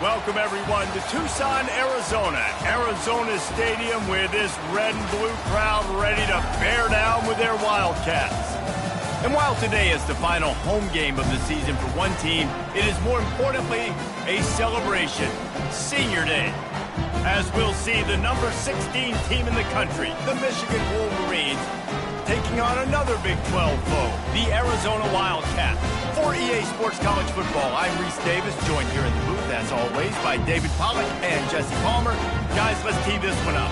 Welcome, everyone, to Tucson, Arizona. Arizona Stadium with this red and blue crowd ready to bear down with their Wildcats. And while today is the final home game of the season for one team, it is more importantly a celebration, Senior Day. As we'll see the number 16 team in the country, the Michigan Wolverines, taking on another Big 12 foe, the Arizona Wildcats. For EA Sports College Football, I'm Reese Davis, joined here in the booth, as always, by David Pollack and Jesse Palmer. Guys, let's tee this one up.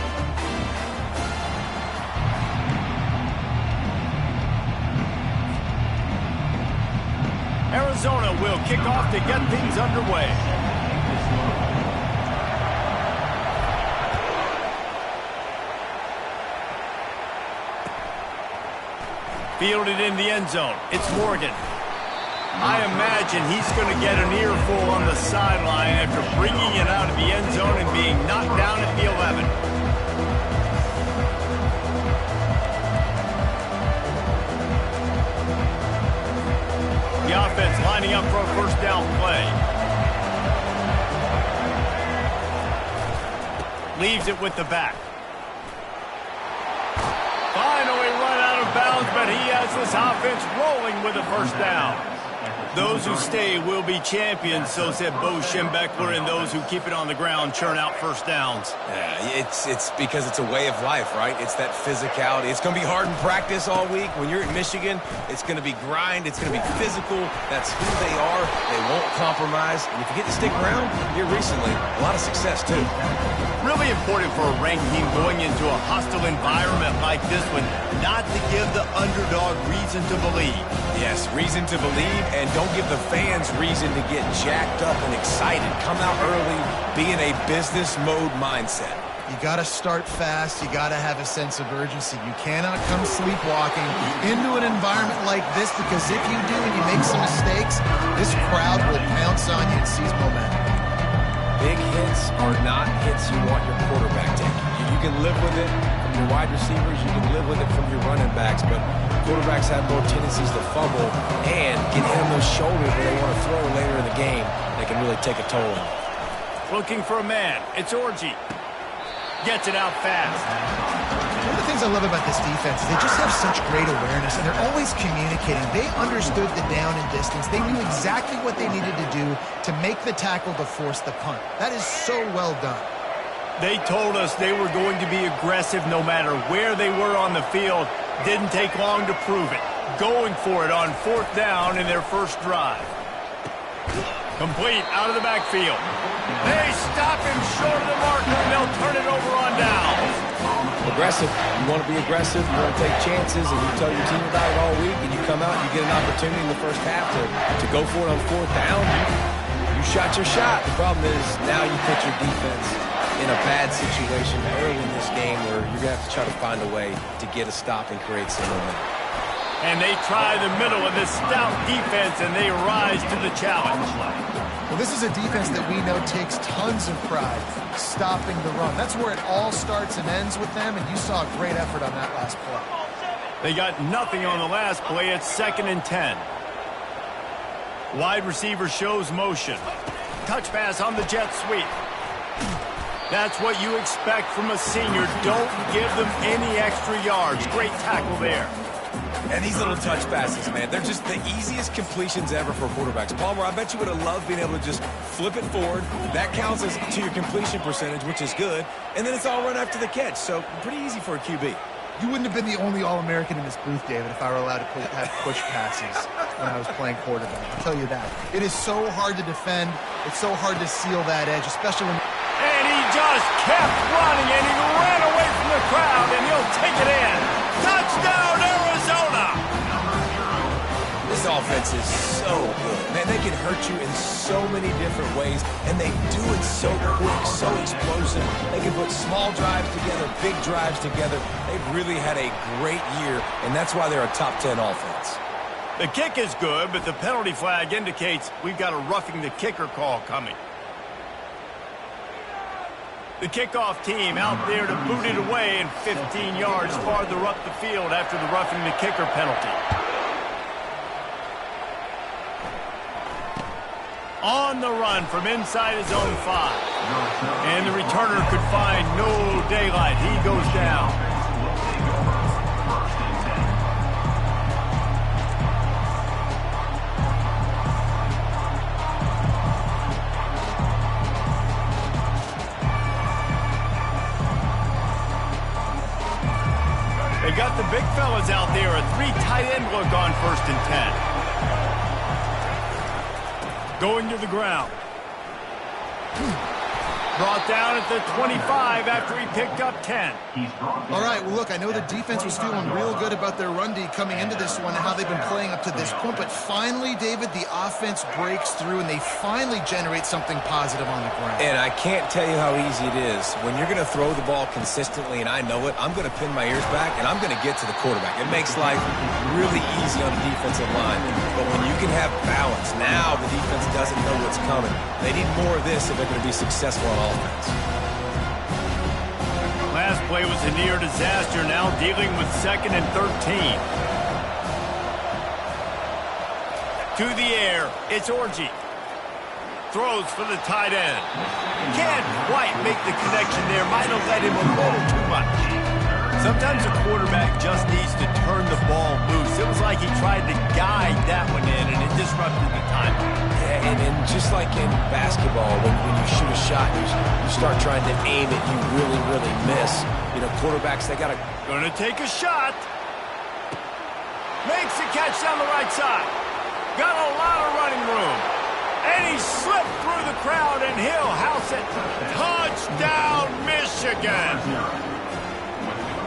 Arizona will kick off to get things underway. Fielded in the end zone. It's Morgan. I imagine he's going to get an earful on the sideline after bringing it out of the end zone and being knocked down at the 11. The offense lining up for a first down play. Leaves it with the back. Finally run out of bounds, but he has this offense rolling with a first down. Those who stay will be champions, so said Bo Schembechler, and those who keep it on the ground churn out first downs. Yeah, it's because it's a way of life, right? It's that physicality. It's going to be hard in practice all week. When you're at Michigan, it's going to be grind. It's going to be physical. That's who they are. They won't compromise. And if you get to stick around here recently, a lot of success, too. Really important for a ranked team going into a hostile environment like this one, not to give the underdog reason to believe. Yes, reason to believe, and don't give the fans reason to get jacked up and excited. Come out early, be in a business mode mindset. You got to start fast. You got to have a sense of urgency. You cannot come sleepwalking into an environment like this, because if you do and you make some mistakes, this crowd will pounce on you and seize momentum. Big hits are not hits you want your quarterback taking. You can live with it from your wide receivers. You can live with it from your running backs, but quarterbacks have more tendencies to fumble and get hit on those shoulders where they want to throw later in the game. They can really take a toll on them. Looking for a man. It's Orji. Gets it out fast. One of the things I love about this defense is they just have such great awareness, and they're always communicating. They understood the down and distance. They knew exactly what they needed to do to make the tackle to force the punt. That is so well done. They told us they were going to be aggressive no matter where they were on the field. Didn't take long to prove it. Going for it on fourth down in their first drive. Complete out of the backfield. They stop him short of the marker, and they'll turn it over on downs. Aggressive. You want to be aggressive. You want to take chances, and you tell your team about it all week, and you come out and you get an opportunity in the first half to go for it on fourth down. You shot your shot. The problem is now you put your defense in a bad situation early in this game where you're going to have to try to find a way to get a stop and create some momentum. And they try the middle of this stout defense, and they rise to the challenge. Well, this is a defense that we know takes tons of pride stopping the run. That's where it all starts and ends with them, and you saw a great effort on that last play. They got nothing on the last play. It's 2nd and 10. Wide receiver shows motion. Touch pass on the jet sweep. That's what you expect from a senior. Don't give them any extra yards. Great tackle there. And these little touch passes, man, they're just the easiest completions ever for quarterbacks. Palmer, I bet you would have loved being able to just flip it forward. That counts as to your completion percentage, which is good. And then it's all run after the catch, so pretty easy for a QB. You wouldn't have been the only All-American in this booth, David, if I were allowed to have push passes when I was playing quarterback. I'll tell you that. It is so hard to defend. It's so hard to seal that edge, especially when... And he just kept running, and he ran away from the crowd, and he'll take it in. Touchdown, Arizona! This offense is so good. Man, they can hurt you in so many different ways, and they do it so quick, so explosive. They can put small drives together, big drives together. They've really had a great year, and that's why they're a top 10 offense. The kick is good, but the penalty flag indicates we've got a roughing the kicker call coming. The kickoff team out there to boot it away, and 15 yards farther up the field after the roughing the kicker penalty. On the run from inside his own 5. And the returner could find no daylight. He goes down. They got the big fellas out there. A 3 tight end look on 1st and 10. Going to the ground. Brought down at the 25 after he picked up 10. All right, well, look, I know the defense was feeling real good about their run D coming into this one and how they've been playing up to this point, but finally, David, the offense breaks through and they finally generate something positive on the ground. And I can't tell you how easy it is. When you're going to throw the ball consistently, and I know it, I'm going to pin my ears back, and I'm going to get to the quarterback. It makes life really easy on the defensive line. But when you can have balance, now the defense doesn't know what's coming. They need more of this if they're going to be successful on offense. Last play was a near disaster, now dealing with 2nd and 13. To the air, it's Orji. Throws for the tight end. Can't quite make the connection there. Might have let him a little too much. Sometimes a quarterback just needs to turn the ball loose. It was like he tried to guide that one in, and it disrupted the time. Yeah, and just like in basketball, when you shoot a shot, you start trying to aim it, you really, really miss. You know, quarterbacks, they got to... Gonna take a shot. Makes the catch down the right side. Got a lot of running room. And he slipped through the crowd, and he'll house it. Touchdown, Michigan.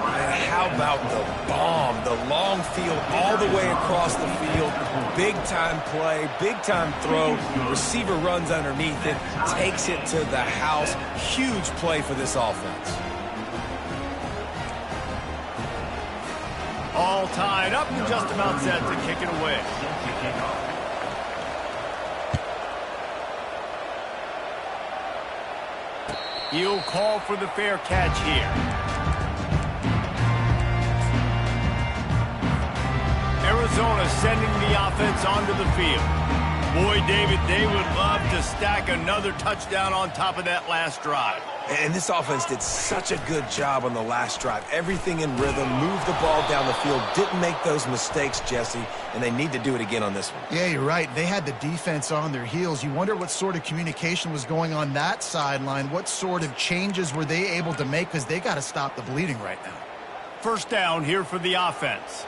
And how about the bomb, the long field all the way across the field, big-time play, big-time throw, receiver runs underneath it, takes it to the house, huge play for this offense. All tied up and just about set to kick it away. He'll call for the fair catch here. Arizona sending the offense onto the field. Boy, David, they would love to stack another touchdown on top of that last drive. And this offense did such a good job on the last drive. Everything in rhythm, moved the ball down the field, didn't make those mistakes, Jesse, and they need to do it again on this one. Yeah, you're right. They had the defense on their heels. You wonder what sort of communication was going on that sideline. What sort of changes were they able to make, because they got to stop the bleeding right now. First down here for the offense.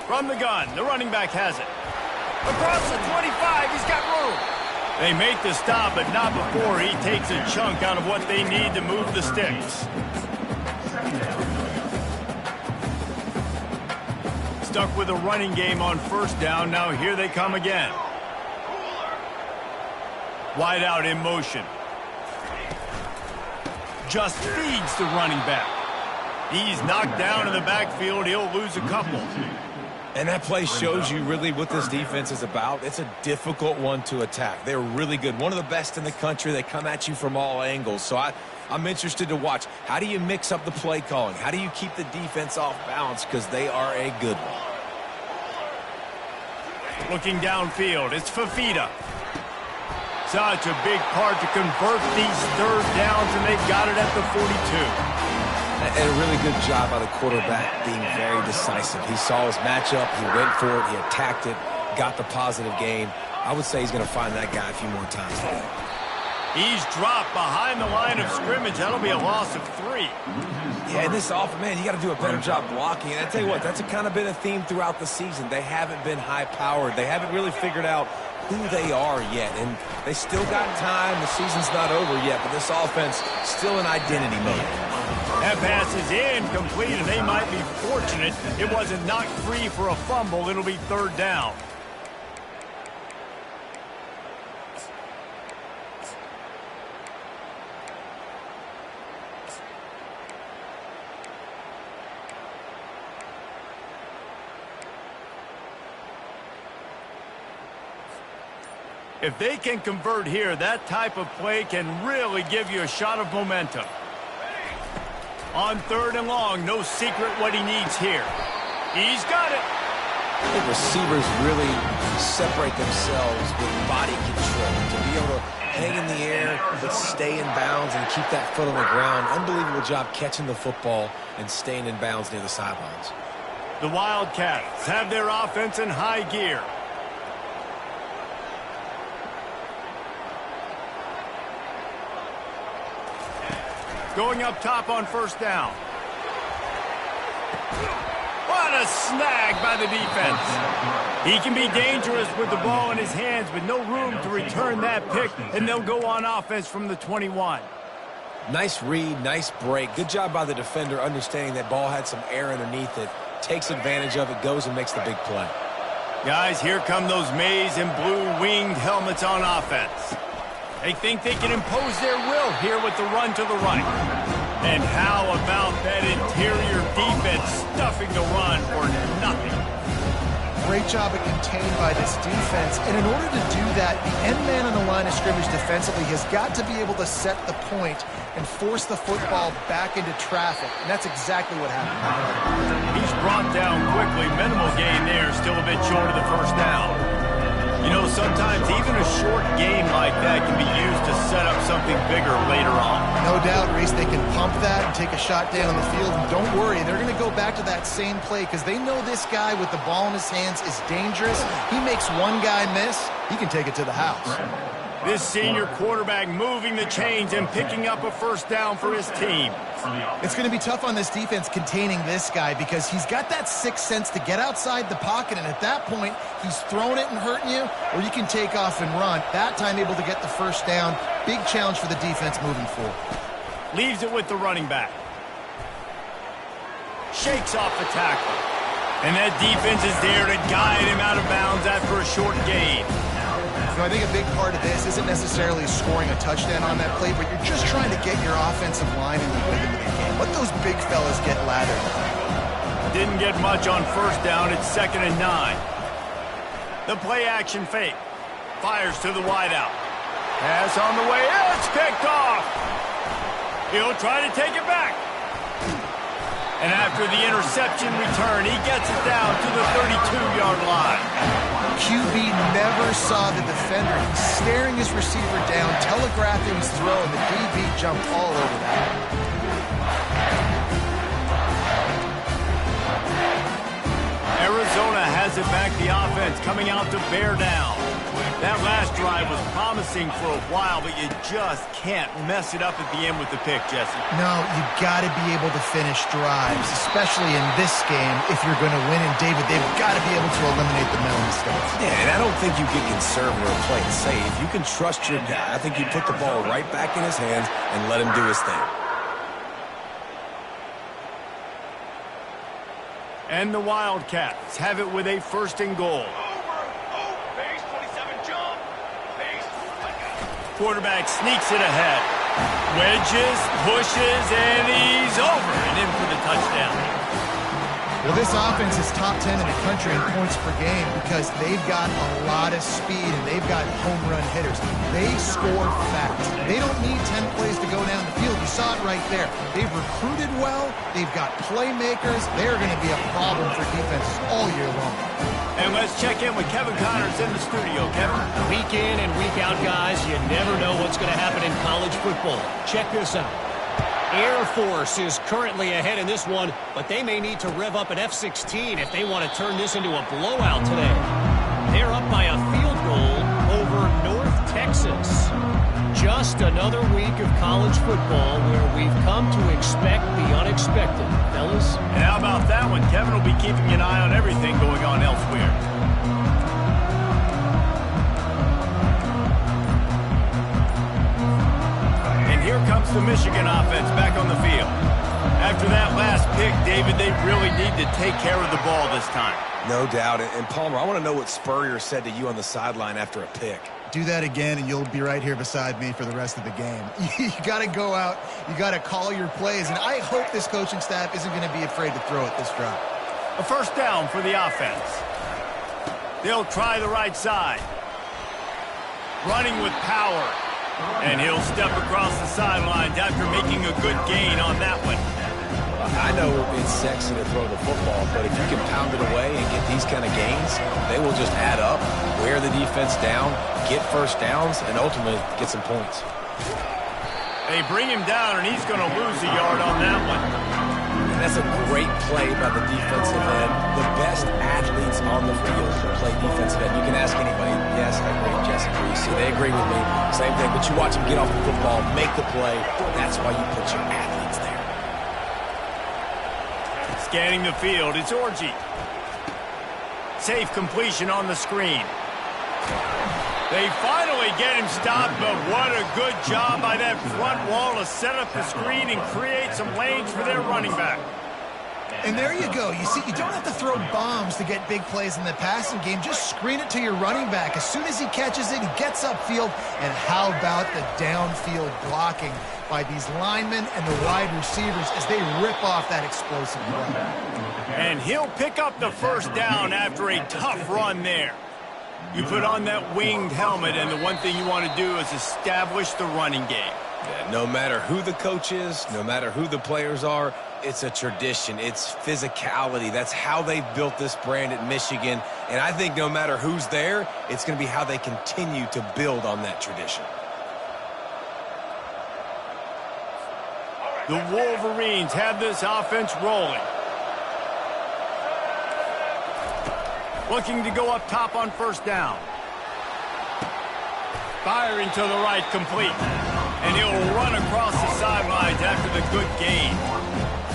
From the gun, the running back has it. Across the 25, he's got room. They make the stop, but not before he takes a chunk out of what they need to move the sticks. Stuck with a running game on first down. Now here they come again. Wide out in motion. Just feeds the running back. He's knocked down in the backfield. He'll lose a couple. And that play shows you really what this defense is about. It's a difficult one to attack. They're really good. One of the best in the country. They come at you from all angles. So I'm interested to watch. How do you mix up the play calling? How do you keep the defense off balance? Because they are a good one. Looking downfield, it's Fafita. Such a big part to convert these third downs, and they've got it at the 42. And a really good job by the quarterback being very decisive. He saw his matchup, he went for it, he attacked it, got the positive gain. I would say he's going to find that guy a few more times today. He's dropped behind the line of scrimmage. That'll be a loss of 3. Yeah, and this offense, man, you got to do a better job blocking. And I tell you what, that's kind of been a theme throughout the season. They haven't been high-powered. They haven't really figured out who they are yet. And they still got time. The season's not over yet, but this offense still in identity mode. That pass is incomplete, and they might be fortunate it wasn't knocked free for a fumble. It'll be third down. If they can convert here, that type of play can really give you a shot of momentum. On third and long, no secret what he needs here. He's got it. I think receivers really separate themselves with body control. To be able to hang in the air, but stay in bounds and keep that foot on the ground. Unbelievable job catching the football and staying in bounds near the sidelines. The Wildcats have their offense in high gear. Going up top on first down. What a snag by the defense. He can be dangerous with the ball in his hands, but no room to return that pick, and they'll go on offense from the 21. Nice read, nice break. Good job by the defender understanding that ball had some air underneath it. Takes advantage of it, goes and makes the big play. Guys, here come those maize and blue winged helmets on offense. They think they can impose their will here with the run to the right. And how about that interior defense stuffing the run for nothing? Great job of contained by this defense. And in order to do that, the end man on the line of scrimmage defensively has got to be able to set the point and force the football back into traffic. And that's exactly what happened. He's brought down quickly. Minimal gain there, still a bit short of the first down. You know, sometimes even a short game like that can be used to set up something bigger later on. No doubt, Reese, they can pump that and take a shot down the field. And don't worry, they're going to go back to that same play because they know this guy with the ball in his hands is dangerous. He makes one guy miss, he can take it to the house. This senior quarterback moving the chains and picking up a first down for his team. It's going to be tough on this defense containing this guy because he's got that sixth sense to get outside the pocket, and at that point, he's throwing it and hurting you, or you can take off and run. That time able to get the first down. Big challenge for the defense moving forward. Leaves it with the running back. Shakes off the tackle. And that defense is there to guide him out of bounds after a short gain. You know, I think a big part of this isn't necessarily scoring a touchdown on that play, but you're just trying to get your offensive line in the rhythm of the game. Let those big fellas get lathered. Didn't get much on first down. It's 2nd and 9. The play action fake. Fires to the wideout. Pass on the way. It's picked off. He'll try to take it back. And after the interception return, he gets it down to the 32-yard line. QB never saw the defender. He's staring his receiver down, telegraphing his throw, and the DB jumped all over that. Arizona has it back, the offense coming out to bear down. That last drive was promising for a while, but you just can't mess it up at the end with the pick, Jesse. No, you got to be able to finish drives, especially in this game if you're going to win. And David, they've got to be able to eliminate the mental mistakes. Yeah, and I don't think you get conservative or play it safe. You can trust your guy. I think you put the ball right back in his hands and let him do his thing. And the Wildcats have it with a 1st and goal. Quarterback sneaks it ahead. Wedges, pushes, and he's over and in for the touchdown. Well, this offense is top 10 in the country in points per game because they've got a lot of speed and they've got home run hitters. They score fast. They don't need 10 plays to go down the field. You saw it right there. They've recruited well. They've got playmakers. They're going to be a problem for defenses all year long. And let's check in with Kevin Connors in the studio. Kevin? Week in and week out, guys, you never know what's going to happen in college football. Check this out. Air Force is currently ahead in this one, but they may need to rev up an F-16 if they want to turn this into a blowout today. They're up by a field goal over North Texas. Just another week of college football where we've come to expect the unexpected, fellas. And how about that one? Kevin will be keeping an eye on everything going on elsewhere. And here comes the Michigan offense back on the field. After that last pick, David, they really need to take care of the ball this time. No doubt. And Palmer, I want to know what Spurrier said to you on the sideline after a pick. Do that again, and you'll be right here beside me for the rest of the game. You got to go out. You got to call your plays, and I hope this coaching staff isn't going to be afraid to throw it this drive. A first down for the offense. They'll try the right side. Running with power. And he'll step across the sidelines after making a good gain on that one. I know it's sexy to throw the football, but if you can pound it away and get these kind of gains, they will just add up, wear the defense down, get first downs, and ultimately get some points. They bring him down, and he's going to lose a yard on that one. And that's a great play by the defensive end. The best athletes on the field play defensive end. You can ask anybody. Yes, I agree. Jesse agrees. See, they agree with me. Same thing. But you watch them get off the football, make the play. That's why you put your athletes there. Scanning the field, it's Orji. Safe completion on the screen. They finally get him stopped, but what a good job by that front wall to set up the screen and create some lanes for their running back. And there you go. You see, you don't have to throw bombs to get big plays in the passing game. Just screen it to your running back. As soon as he catches it, he gets upfield. And how about the downfield blocking by these linemen and the wide receivers as they rip off that explosive play. And he'll pick up the first down after a tough run there. You put on that winged helmet, and the one thing you want to do is establish the running game. Yeah, no matter who the coach is, no matter who the players are, it's a tradition. It's physicality. That's how they built this brand at Michigan. And I think no matter who's there, it's going to be how they continue to build on that tradition. The Wolverines have this offense rolling. Looking to go up top on first down. Firing to the right, complete. And he'll run across the sidelines after the good gain.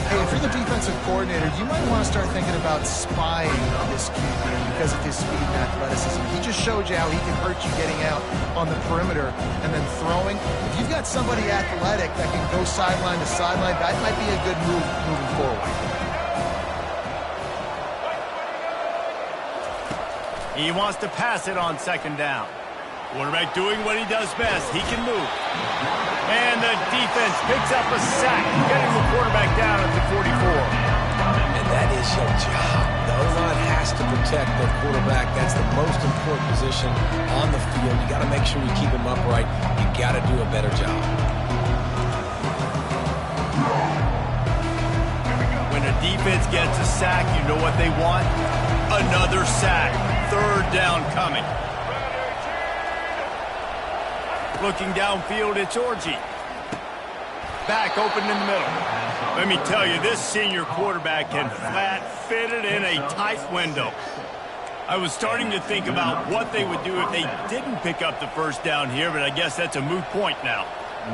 Hey, if you're the defensive coordinator, you might want to start thinking about spying this QB because of his speed and athleticism. He just showed you how he can hurt you getting out on the perimeter and then throwing. If you've got somebody athletic that can go sideline to sideline, that might be a good move moving forward. He wants to pass it on second down. Quarterback doing what he does best. He can move. And the defense picks up a sack, getting the quarterback down at the 44. And that is your job. The O-line has to protect their quarterback. That's the most important position on the field. You got to make sure you keep him upright. You got to do a better job. When a defense gets a sack, you know what they want? Another sack. Third down coming. Looking downfield, it's Orji. Back open in the middle. Let me tell you, this senior quarterback can flat fit it in a tight window. I was starting to think about what they would do if they didn't pick up the first down here, but I guess that's a moot point now.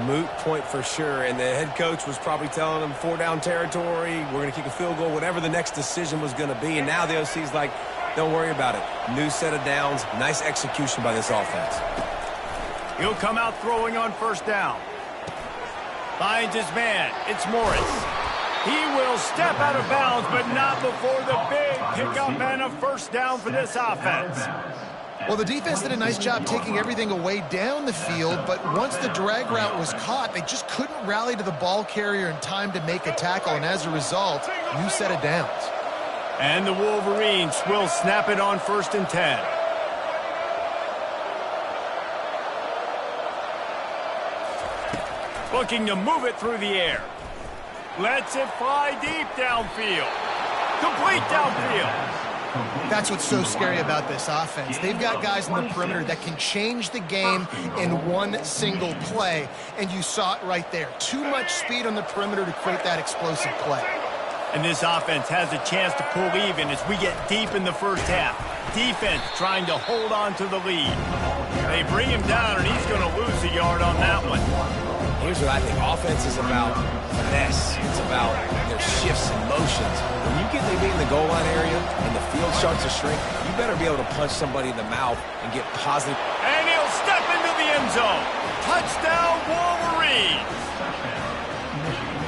Moot point for sure, and the head coach was probably telling them 4-down territory, we're going to kick a field goal, whatever the next decision was going to be, and now the OC's like, don't worry about it. New set of downs, nice execution by this offense. He'll come out throwing on first down. Finds his man. It's Morris. He will step out of bounds, but not before the big pickup and a first down for this offense. Well, the defense did a nice job taking everything away down the field, but once the drag route was caught, they just couldn't rally to the ball carrier in time to make a tackle, and as a result, new set of downs. And the Wolverines will snap it on 1st and 10. Looking to move it through the air. Lets it fly deep downfield. Complete downfield. That's what's so scary about this offense. They've got guys in the perimeter that can change the game in one single play, and you saw it right there. Too much speed on the perimeter to create that explosive play. And this offense has a chance to pull even as we get deep in the first half. Defense trying to hold on to the lead. They bring him down, and he's going to lose a yard on that one. Here's what I think. Offense is about finesse. It's about their shifts and motions. When you get maybe in the goal line area and the field starts to shrink, you better be able to punch somebody in the mouth and get positive. And he'll step into the end zone. Touchdown, Wolverines.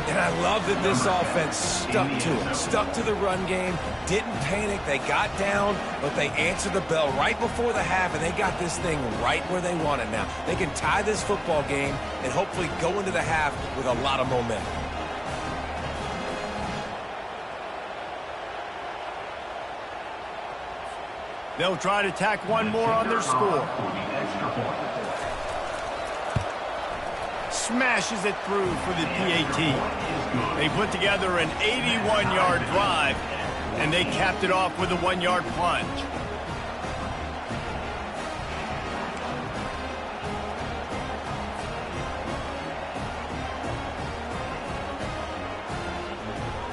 And I love that this offense stuck to it, stuck to the run game, didn't panic. They got down, but they answered the bell right before the half, and they got this thing right where they want it now. They can tie this football game and hopefully go into the half with a lot of momentum. They'll try to tack one more on their score. smashes it through for the PAT. They put together an 81-yard drive, and they capped it off with a 1-yard plunge.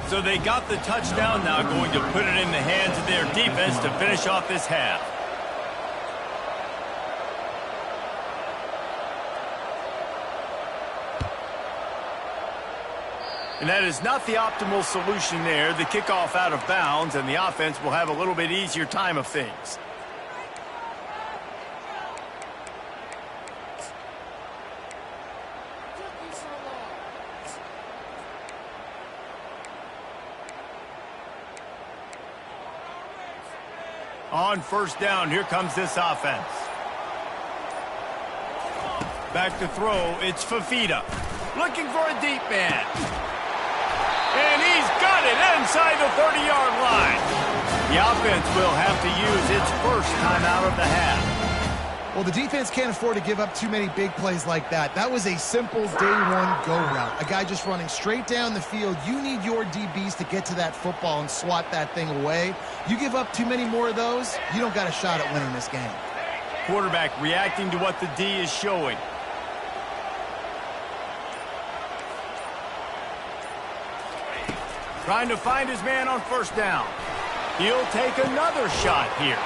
So they got the touchdown, now going to put it in the hands of their defense to finish off this half. And that is not the optimal solution there. The kickoff out of bounds, and the offense will have a little bit easier time of things. On first down, here comes this offense. Back to throw, it's Fafita. Looking for a deep man. And he's got it inside the 30-yard line. The offense will have to use its first timeout of the half. Well, the defense can't afford to give up too many big plays like that. That was a simple day-one go route. A guy just running straight down the field. You need your DBs to get to that football and swat that thing away. You give up too many more of those, you don't got a shot at winning this game. Quarterback reacting to what the D is showing. Trying to find his man on first down. He'll take another shot here.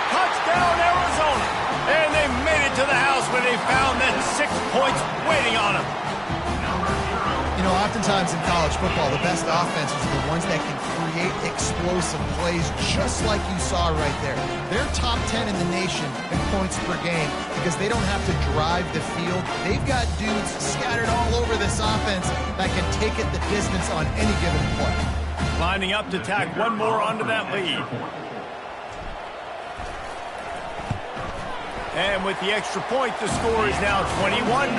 Touchdown, Arizona. And they made it to the house when they found that 6 points waiting on them. You know, oftentimes in college football, the best offenses are the ones that can create explosive plays just like you saw right there. They're top 10 in the nation in points per game because they don't have to drive the field. They've got dudes scattered all over this offense that can take it the distance on any given play. Lining up to tack one more onto that lead. And with the extra point, the score is now 21-14.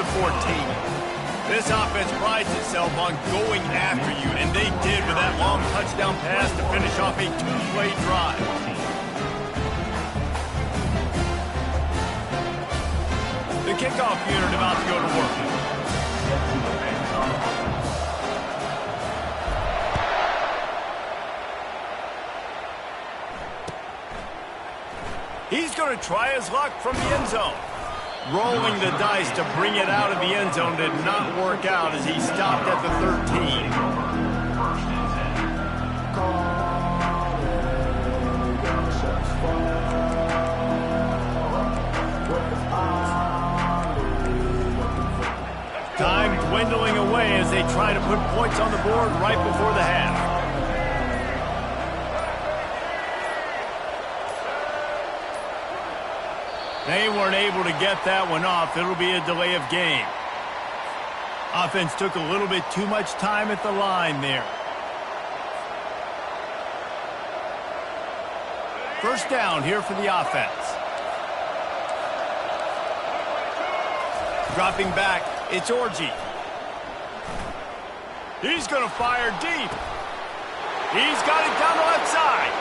This offense prides itself on going after you, and they did with that long touchdown pass to finish off a two-play drive. The kickoff unit about to go to work. He's going to try his luck from the end zone. Rolling the dice to bring it out of the end zone did not work out as he stopped at the 13. Time dwindling away as they try to put points on the board right before the half. They weren't able to get that one off. It'll be a delay of game. Offense took a little bit too much time at the line there. First down here for the offense. Dropping back, it's Orji. He's going to fire deep. He's got it down the left side.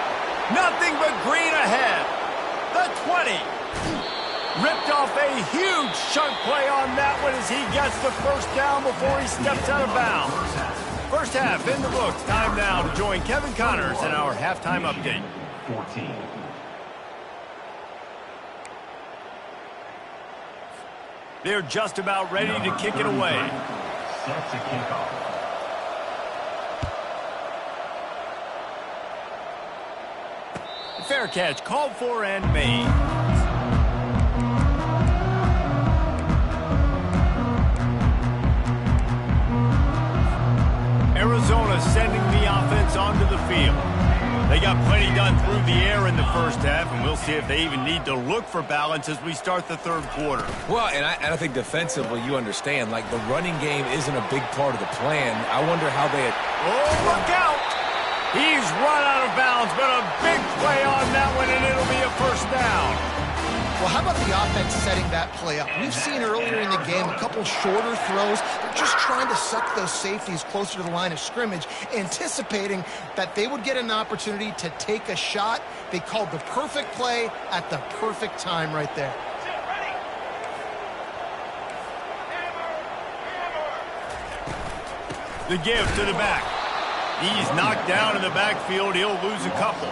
Nothing but green ahead. The 20. Ripped off a huge chunk play on that one as he gets the first down before he steps out of bounds. First half in the books. Time now to join Kevin Connors in our halftime update. 14. They're just about ready to kick it away. Set to kick off. Fair catch called for and made. Arizona sending the offense onto the field. They got plenty done through the air in the first half, and we'll see if they even need to look for balance as we start the third quarter. Well, and I think defensively, you understand, like the running game isn't a big part of the plan. I wonder how they... Oh, look out! He's run out of bounds, but a big play on that one, and it'll be a first down. Well, how about the offense setting that play up? We've seen earlier in the game a couple shorter throws. They're just trying to suck those safeties closer to the line of scrimmage, anticipating that they would get an opportunity to take a shot. They called the perfect play at the perfect time right there. The give to the back. He's knocked down in the backfield. He'll lose a couple.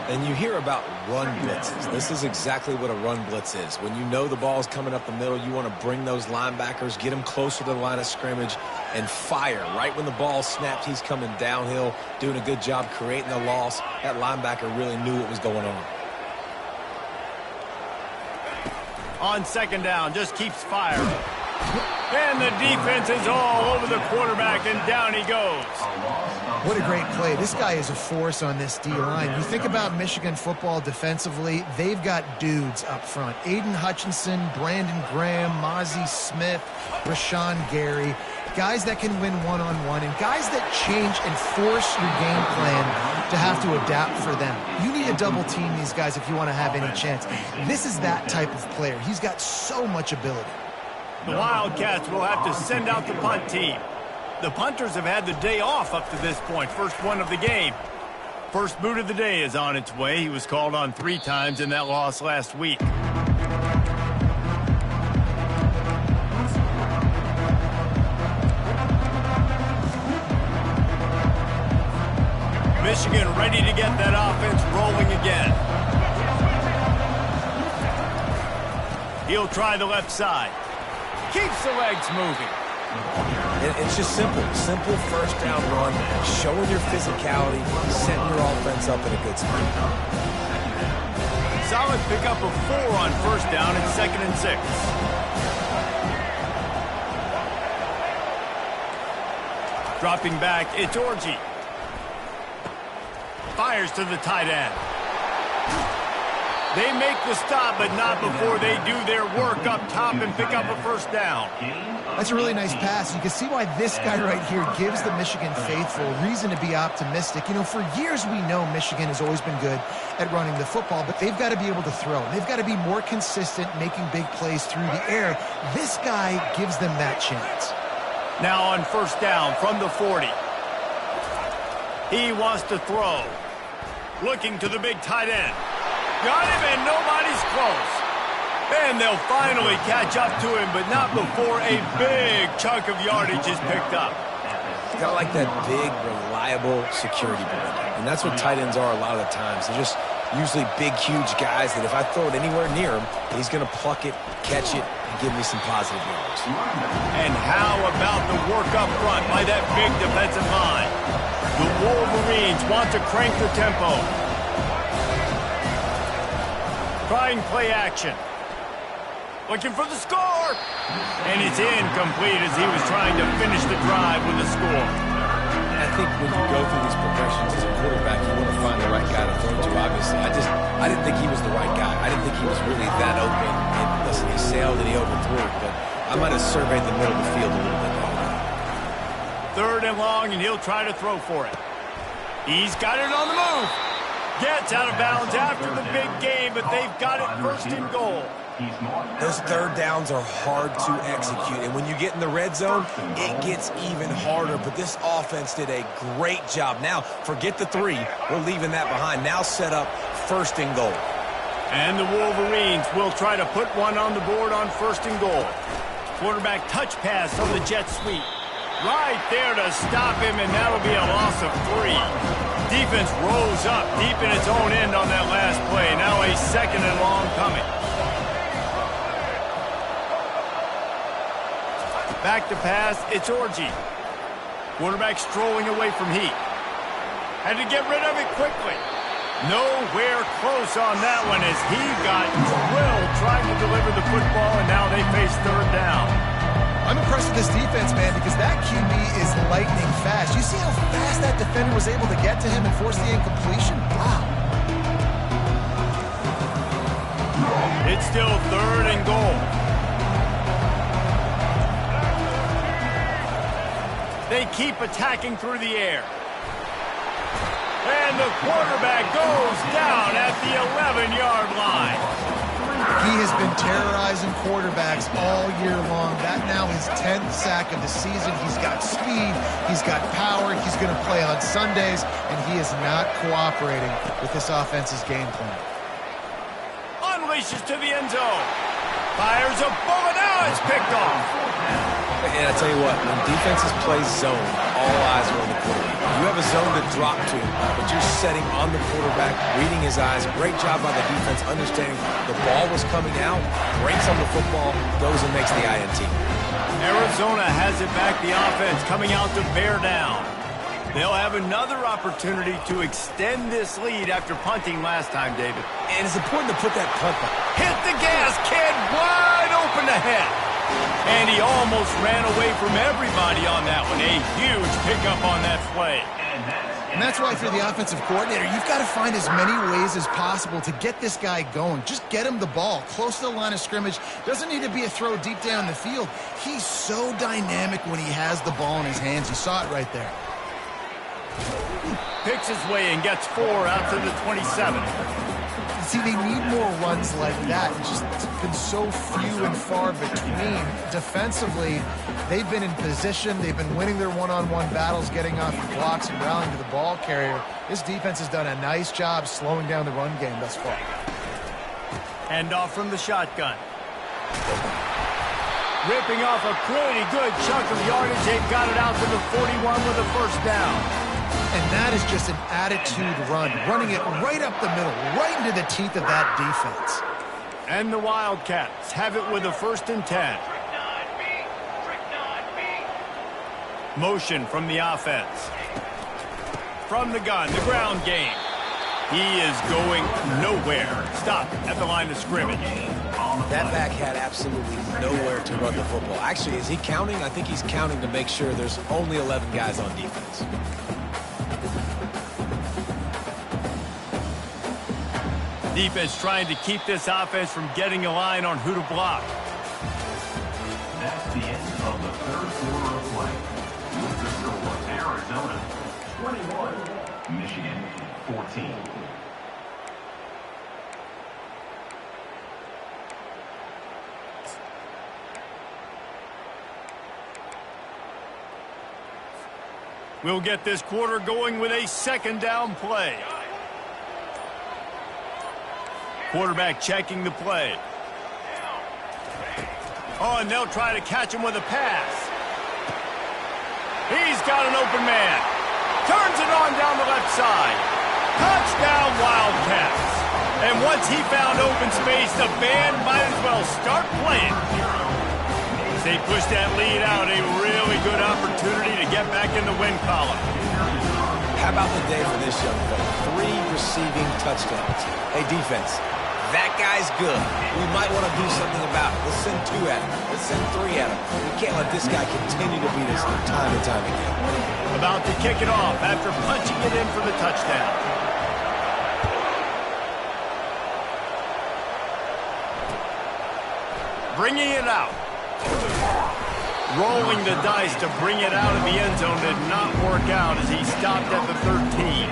And you hear about run blitzes. This is exactly what a run blitz is. When you know the ball's coming up the middle, you want to bring those linebackers, get them closer to the line of scrimmage, and fire. Right when the ball snapped, he's coming downhill, doing a good job creating the loss. That linebacker really knew what was going on. On second down, just keeps firing. And the defense is all over the quarterback, and down he goes. What a great play. This guy is a force on this D-line. You think about Michigan football defensively, they've got dudes up front. Aiden Hutchinson, Brandon Graham, Mozzie Smith, Rashawn Gary. Guys that can win one-on-one, and guys that change and force your game plan to have to adapt for them. You need to double-team these guys if you want to have any chance. This is that type of player. He's got so much ability. The Wildcats will have to send out the punt team. The punters have had the day off up to this point. First one of the game. First boot of the day is on its way. He was called on 3 times in that loss last week. Michigan ready to get that offense rolling again. He'll try the left side. Keeps the legs moving. It's just simple. Simple first down run, showing your physicality, setting your offense up in a good spot. Solid pickup of 4 on first down and 2nd and 6. Dropping back, it's Orji. Fires to the tight end. They make the stop, but not before they do their work up top and pick up a first down. That's a really nice pass. You can see why this guy right here gives the Michigan faithful reason to be optimistic. You know, for years we know Michigan has always been good at running the football, but they've got to be able to throw. They've got to be more consistent making big plays through the air. This guy gives them that chance. Now on first down from the 40. He wants to throw. Looking to the big tight end. Got him, and nobody's close. And they'll finally catch up to him, but not before a big chunk of yardage is picked up. Kind of like that big, reliable security blanket. And that's what tight ends are a lot of the times. They're just usually big, huge guys that if I throw it anywhere near him, he's going to pluck it, catch it, and give me some positive yards. And how about the work up front by that big defensive line? The Wolverines want to crank the tempo. Trying play action. Looking for the score. And it's incomplete as he was trying to finish the drive with a score. I think when you go through these progressions as a quarterback, you want to find the right guy to throw to, obviously. I didn't think he was the right guy. I didn't think he was really that open. And listen, he sailed and he overthrew it, but I might have surveyed the middle of the field a little bit better. 3rd and long, and he'll try to throw for it. He's got it on the move. Gets out of bounds after the big game, but they've got it 1st and goal. Those 3rd downs are hard to execute, and when you get in the red zone, it gets even harder. But this offense did a great job. Now, forget the 3. We're leaving that behind. Now set up 1st and goal. And the Wolverines will try to put one on the board on 1st and goal. Quarterback touch pass on the jet sweep. Right there to stop him, and that'll be a loss of 3. Defense rose up deep in its own end on that last play. Now a 2nd and long coming. Back to pass, it's Orji. Quarterback strolling away from Heat. Had to get rid of it quickly. Nowhere close on that one as he got drilled trying to deliver the football, and now they face 3rd down. I'm impressed with this defense, man, because that QB is lightning fast. You see how fast that defender was able to get to him and force the incompletion? Wow. It's still 3rd and goal. They keep attacking through the air. And the quarterback goes down at the 11-yard line. He has been terrorizing quarterbacks all year long. That now his 10th sack of the season. He's got speed. He's got power. He's going to play on Sundays, and he is not cooperating with this offense's game plan. Unleashes to the end zone. Fires a bullet. Now it's picked off. And I tell you what, when defenses play zone, all eyes are on the quarterback. You have a zone to drop to, but you're setting on the quarterback, reading his eyes. Great job by the defense, understanding the ball was coming out, breaks on the football, goes and makes the INT. Arizona has it back, the offense coming out to bear down. They'll have another opportunity to extend this lead after punting last time, David. And it's important to put that punt back. Hit the gas, kid, wide open ahead. And he almost ran away from everybody on that one. A huge pickup on that play. And that's why for the offensive coordinator, you've got to find as many ways as possible to get this guy going. Just get him the ball close to the line of scrimmage. Doesn't need to be a throw deep down the field. He's so dynamic when he has the ball in his hands. You saw it right there. Picks his way and gets 4 out to the 27. See, they need more runs like that. It's just been so few and far between. Defensively, they've been in position. They've been winning their one-on-one battles, getting off the blocks and rallying to the ball carrier. This defense has done a nice job slowing down the run game thus far. Hand off from the shotgun. Ripping off a pretty good chunk of yardage. They've got it out to the 41 with a first down. And that is just an attitude run, running it right up the middle, right into the teeth of that defense. And the Wildcats have it with a 1st and 10. Motion from the offense. From the gun, the ground game. He is going nowhere. Stop at the line of scrimmage. That back had absolutely nowhere to run the football. Actually, is he counting? I think he's counting to make sure there's only 11 guys on defense. Defense trying to keep this offense from getting a line on who to block. That's the end of the 3rd quarter of play. With the score, Arizona 21, Michigan 14. We'll get this quarter going with a 2nd down play. Quarterback checking the play. Oh, and they'll try to catch him with a pass. He's got an open man. Turns it on down the left side. Touchdown, Wildcats. And once he found open space, the band might as well start playing. As they push that lead out, a really good opportunity to get back in the win column. How about the day for this young fella? 3 receiving touchdowns. Hey, defense. That guy's good. We might want to do something about it. Let's send 2 at him. Let's send 3 at him. We can't let this guy continue to beat us time and time again. About to kick it off after punching it in for the touchdown. Bringing it out. Rolling the dice to bring it out of the end zone did not work out as he stopped at the 13.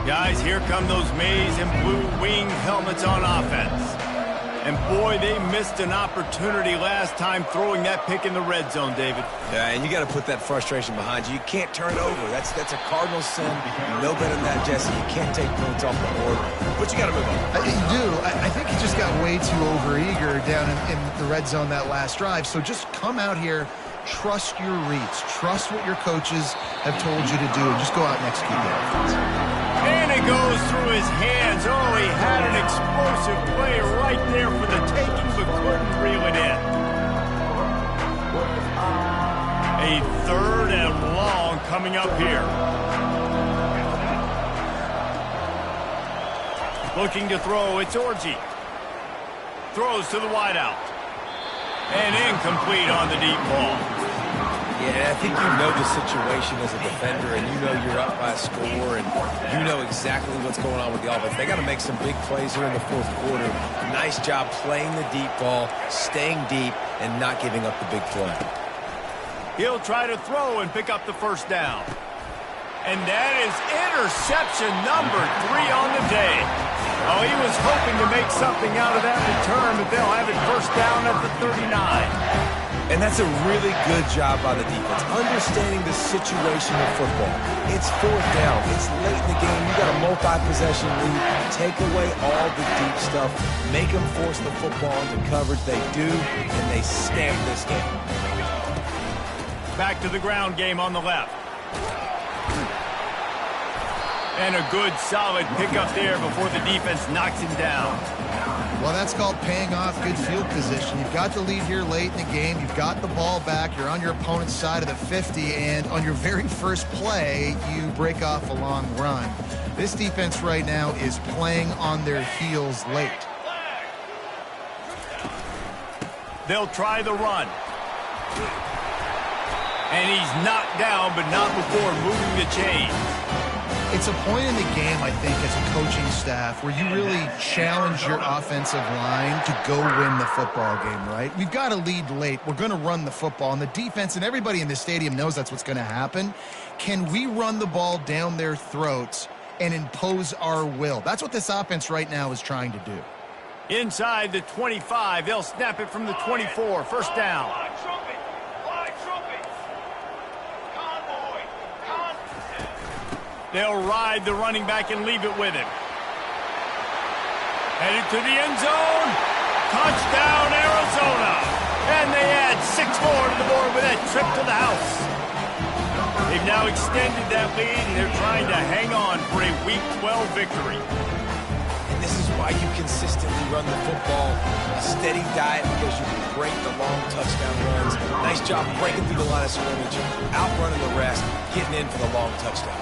Guys, here come those maize and blue winged helmets on offense. And boy, they missed an opportunity last time throwing that pick in the red zone, David. Yeah, and you got to put that frustration behind you. You can't turn it over. That's a cardinal sin. You know better than that, Jesse. You can't take points off the board, but you got to move on. You do. I think he just got way too overeager down in the red zone that last drive. So just come out here, trust your reads, trust what your coaches have told you to do, and just go out and execute the offense. And it goes through his hands. Oh, he had an explosive play right there for the taking, but couldn't reel it in. A 3rd and long coming up here. Looking to throw, it's Orji. Throws to the wideout. And incomplete on the deep ball. Yeah, I think you know the situation as a defender, and you know you're up by a score, and you know exactly what's going on with the offense. They got to make some big plays here in the 4th quarter. Nice job playing the deep ball, staying deep, and not giving up the big play. He'll try to throw and pick up the 1st down. And that is interception number 3 on the day. Oh, he was hoping to make something out of that return, but they'll have it 1st down at the 39. And that's a really good job by the defense, understanding the situation of football. It's fourth down. It's late in the game. You got a multi-possession lead. Take away all the deep stuff. Make them force the football into coverage. They do, and they stamp this game. Back to the ground game on the left. And a good, solid pickup there before the defense knocks him down. Well, that's called paying off good field position. You've got the lead here late in the game. You've got the ball back. You're on your opponent's side of the 50, and on your very first play, you break off a long run. This defense right now is playing on their heels late. They'll try the run. And he's knocked down, but not before moving the chains. It's a point in the game, I think, as a coaching staff where you really challenge your offensive line to go win the football game, right? We've got a lead late. We're going to run the football, and the defense and everybody in the stadium knows that's what's going to happen. Can we run the ball down their throats and impose our will? That's what this offense right now is trying to do. Inside the 25, they'll snap it from the 24. First down. They'll ride the running back and leave it with him. Headed to the end zone. Touchdown, Arizona. And they add 6 more to the board with that trip to the house. They've now extended that lead, and they're trying to hang on for a Week 12 victory. And this is why you consistently run the football. A steady diet because you can break the long touchdown runs. Nice job breaking through the line of scrimmage, outrunning the rest, getting in for the long touchdown.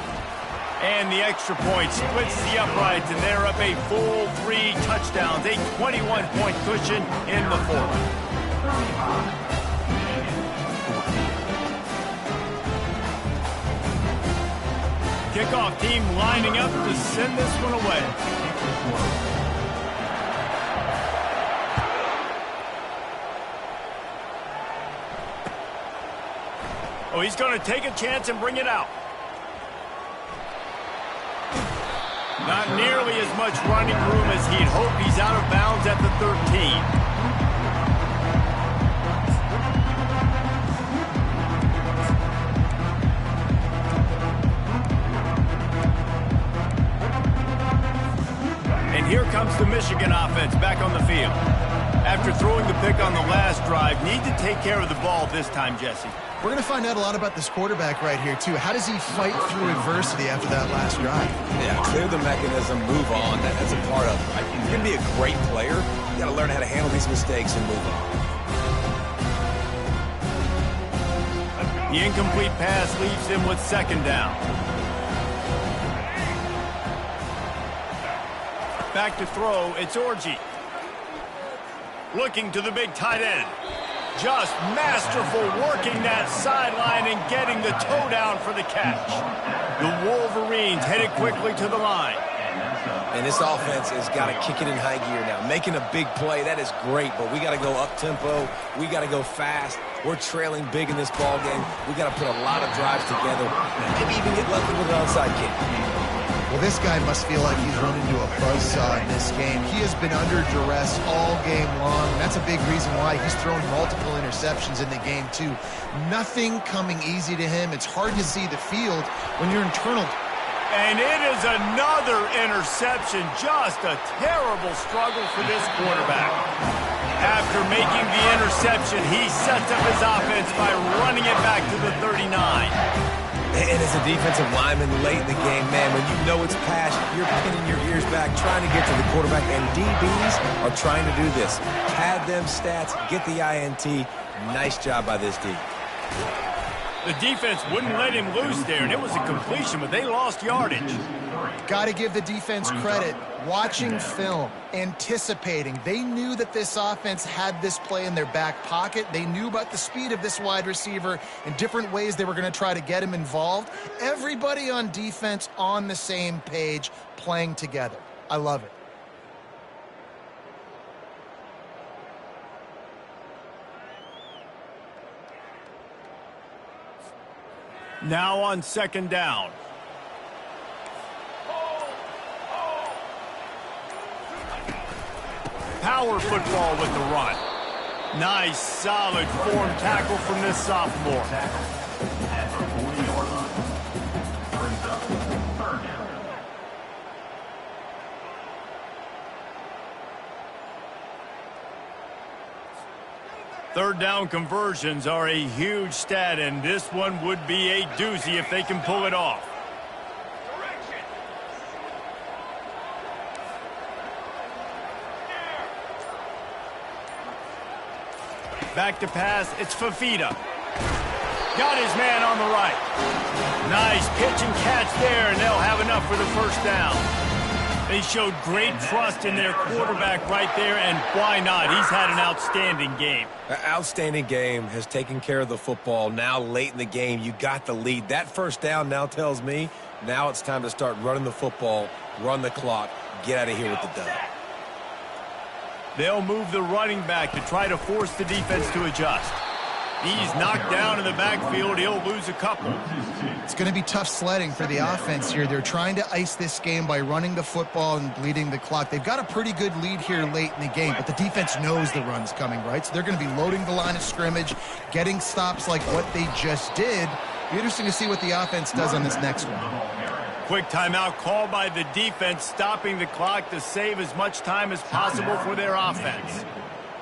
And the extra point splits the uprights, and they're up a full 3 touchdowns, a 21-point cushion in the fourth. Kickoff team lining up to send this one away. Oh, he's going to take a chance and bring it out. Not nearly as much running room as he'd hoped. He's out of bounds at the 13. And here comes the Michigan offense back on the field. After throwing the pick on the last drive, need to take care of the ball this time, Jesse. We're going to find out a lot about this quarterback right here, too. How does he fight through adversity after that last drive? Yeah, clear the mechanism, move on. That's a part of it, right? If you're going to be a great player, you got to learn how to handle these mistakes and move on. The incomplete pass leaves him with second down. Back to throw, it's Orji. Looking to the big tight end. Just masterful working that sideline and getting the toe down for the catch. The Wolverines headed quickly to the line. And this offense has got to kick it in high gear now. Making a big play, that is great, but we got to go up-tempo. We got to go fast. We're trailing big in this ball game. We got to put a lot of drives together. Maybe even get lucky with an onside kick. Well, this guy must feel like he's run into a buzzsaw in this game. He has been under duress all game long, and that's a big reason why he's thrown multiple interceptions in the game, too. Nothing coming easy to him. It's hard to see the field when you're internal. And it is another interception. Just a terrible struggle for this quarterback. After making the interception, he sets up his offense by running it back to the 39. And as a defensive lineman late in the game, man, when you know it's past, you're pinning your ears back, trying to get to the quarterback, and DBs are trying to do this. Pad them stats, get the INT. Nice job by this D. The defense wouldn't let him loose there, and it was a completion, but they lost yardage. Got to give the defense credit. Watching film, anticipating. They knew that this offense had this play in their back pocket. They knew about the speed of this wide receiver and different ways they were going to try to get him involved. Everybody on defense on the same page, playing together. I love it. Now on second down. Power football with the run. Nice, solid form tackle from this sophomore. At the 40-yard line. Brings up third down. Third down conversions are a huge stat, and this one would be a doozy if they can pull it off. Back to pass, it's Fafita. Got his man on the right. Nice pitch and catch there, and they'll have enough for the first down. They showed great trust in their quarterback right there, and why not? He's had an outstanding game. An outstanding game, has taken care of the football. Now late in the game, you got the lead. That first down now tells me now it's time to start running the football, run the clock, get out of here with the dub. They'll move the running back to try to force the defense to adjust. He's knocked down in the backfield. He'll lose a couple. It's going to be tough sledding for the offense here. They're trying to ice this game by running the football and bleeding the clock. They've got a pretty good lead here late in the game, but the defense knows the run's coming, right? So they're going to be loading the line of scrimmage, getting stops like what they just did. Be interesting to see what the offense does on this next one. Quick timeout called by the defense, stopping the clock to save as much time as possible for their offense.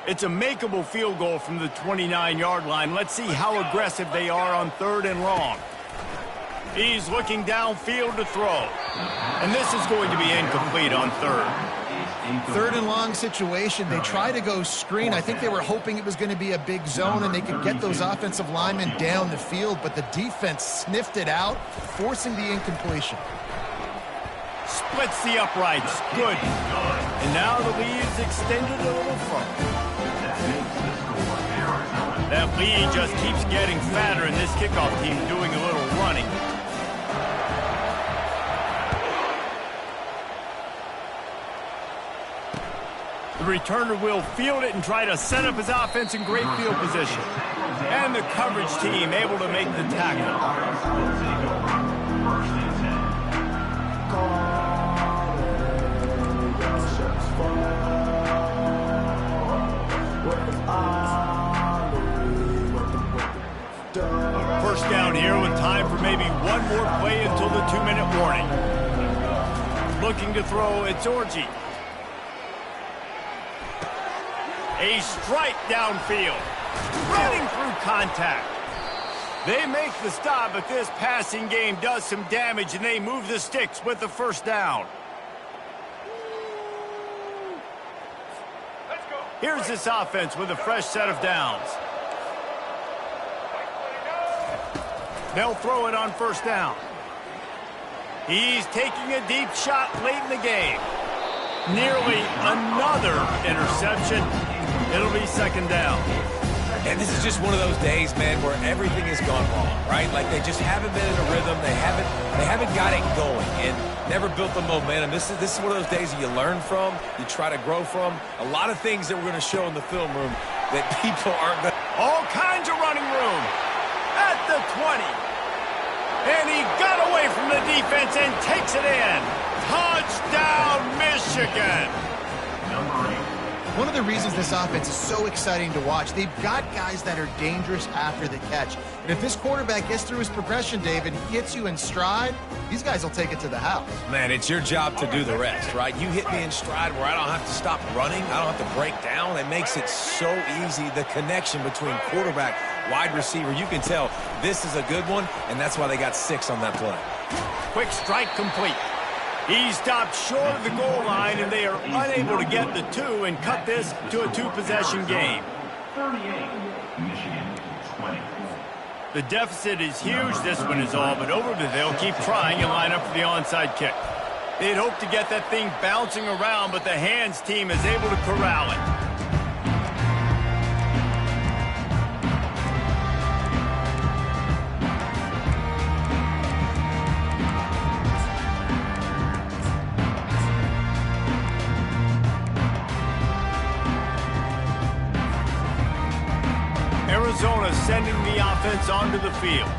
It's a makeable field goal from the 29-yard line. Let's see how aggressive they are on third and long. He's looking downfield to throw. And this is going to be incomplete on third. Third and long situation. They try to go screen. I think they were hoping it was going to be a big zone and they could get those offensive linemen down the field, but the defense sniffed it out, forcing the incompletion. Splits the uprights. Good. And now the lead is extended a little further. That lead just keeps getting fatter, and this kickoff team doing a little running. The returner will field it and try to set up his offense in great field position. And the coverage team able to make the tackle. First down here with time for maybe one more play until the 2-minute warning. Looking to throw, it's Orji. A strike downfield. Running through contact. They make the stop, but this passing game does some damage, and they move the sticks with the first down. Here's this offense with a fresh set of downs. They'll throw it on first down. He's taking a deep shot late in the game. Nearly another interception. It'll be second down. And this is just one of those days, man, where everything has gone wrong, right? Like they just haven't been in a rhythm. They haven't got it going and never built the momentum. This is one of those days that you learn from, you try to grow from. A lot of things that we're going to show in the film room that people aren't going to. All kinds of running room at the 20. And he got away from the defense and takes it in. Touchdown, Michigan. Number 8. One of the reasons this offense is so exciting to watch, they've got guys that are dangerous after the catch. And if this quarterback gets through his progression, David, he hits you in stride, these guys will take it to the house. Man, it's your job to do the rest, right? You hit me in stride where I don't have to stop running. I don't have to break down. It makes it so easy, the connection between quarterback, wide receiver. You can tell this is a good one, and that's why they got 6 on that play. Quick strike complete. He stopped short of the goal line, and they are unable to get the 2 and cut this to a 2-possession game. 38, Michigan 20. The deficit is huge. This one is all but over, but they'll keep trying and line up for the onside kick. They'd hoped to get that thing bouncing around, but the hands team is able to corral it. Arizona sending the offense onto the field.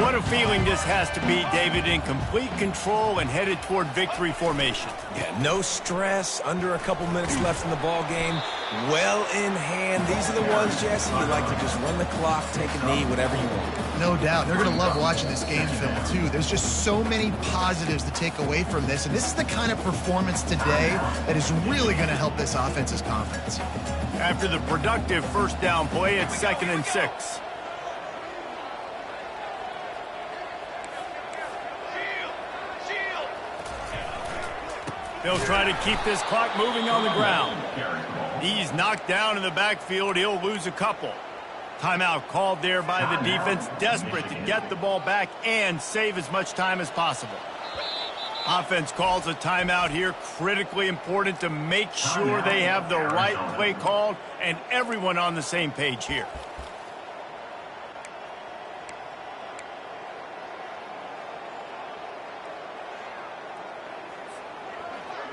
What a feeling this has to be, David, in complete control and headed toward victory formation. Yeah, no stress, under a couple minutes left in the ball game, well in hand. These are the ones, Jesse, you like to just run the clock, take a knee, whatever you want. No doubt. They're going to love watching this game film, too. There's just so many positives to take away from this, and this is the kind of performance today that is really going to help this offense's confidence. After the productive first down play, it's 2nd and 6. They'll try to keep this clock moving on the ground. He's knocked down in the backfield. He'll lose a couple. Timeout called there by the defense, desperate to get the ball back and save as much time as possible. Offense calls a timeout here, critically important to make sure they have the right play called and everyone on the same page here.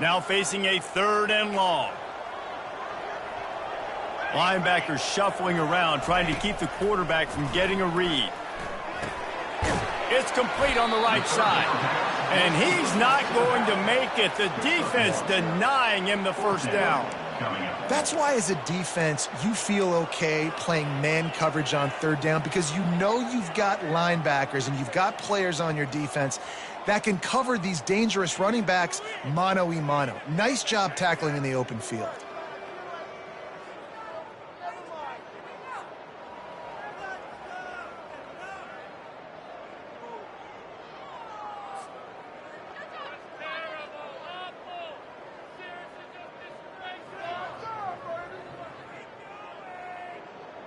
Now facing a 3rd and long. Linebackers shuffling around, trying to keep the quarterback from getting a read. It's complete on the right side. And he's not going to make it. The defense denying him the first down. That's why, as a defense, you feel okay playing man coverage on 3rd down, because you know you've got linebackers and you've got players on your defense that can cover these dangerous running backs mano-a-mano. Nice job tackling in the open field.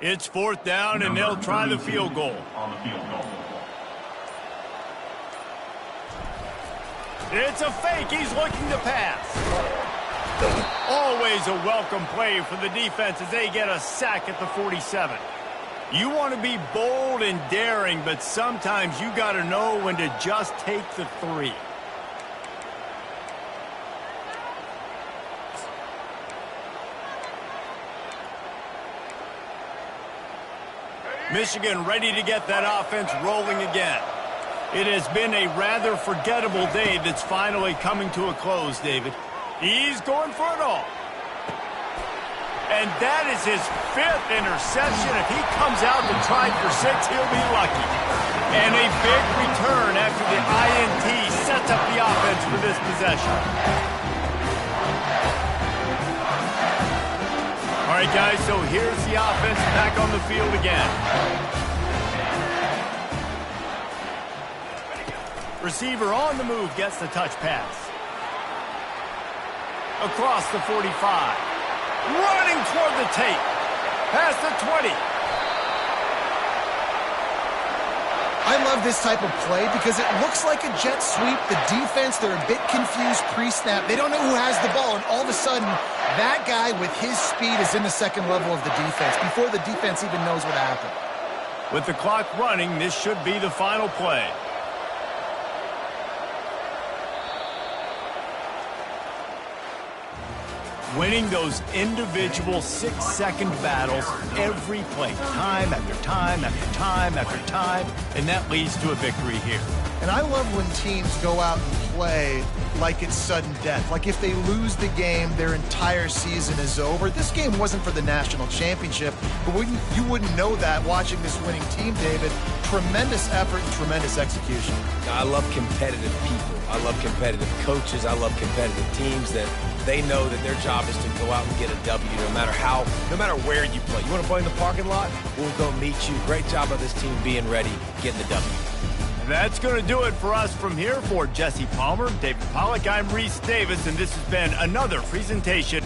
It's 4th down, and they'll try the field goal. It's a fake. He's looking to pass. Always a welcome play for the defense as they get a sack at the 47. You want to be bold and daring, but sometimes you got to know when to just take the 3. Michigan ready to get that offense rolling again. It has been a rather forgettable day that's finally coming to a close, David. He's going for it all. And that is his 5th interception. If he comes out to try for 6, he'll be lucky. And a big return after the INT sets up the offense for this possession. All right, guys, so here's the offense back on the field again. Receiver on the move gets the touch pass. Across the 45. Running toward the tape. Past the 20. I love this type of play because it looks like a jet sweep. The defense, they're a bit confused pre-snap. They don't know who has the ball, and all of a sudden, that guy with his speed is in the 2nd level of the defense before the defense even knows what happened. With the clock running, this should be the final play. Winning those individual 6-second battles every play, time after time after time after time, and that leads to a victory here. And I love when teams go out and play like it's sudden death. Like if they lose the game, their entire season is over. This game wasn't for the national championship, but you wouldn't know that watching this winning team, David. Tremendous effort and tremendous execution. I love competitive people. I love competitive coaches. I love competitive teams that they know that their job is to go out and get a W no matter where you play. You want to play in the parking lot? We'll go meet you. Great job of this team being ready, getting the W. That's going to do it for us from here. For Jesse Palmer, David Pollack, I'm Reese Davis, and this has been another presentation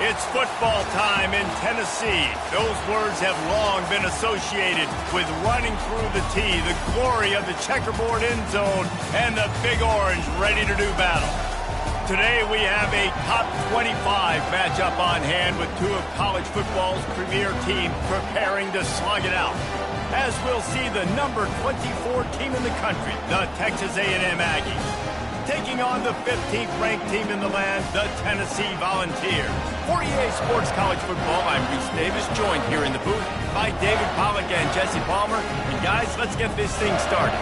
It's football time in Tennessee. Those words have long been associated with running through the tee, the glory of the checkerboard end zone, and the Big Orange ready to do battle. Today we have a top 25 matchup on hand with two of college football's premier teams preparing to slug it out. As we'll see the number 24 team in the country, the Texas A&M Aggies, taking on the 15th ranked team in the land, the Tennessee Volunteers. For EA Sports College Football, I'm Reese Davis, joined here in the booth by David Pollack and Jesse Palmer. And guys, let's get this thing started.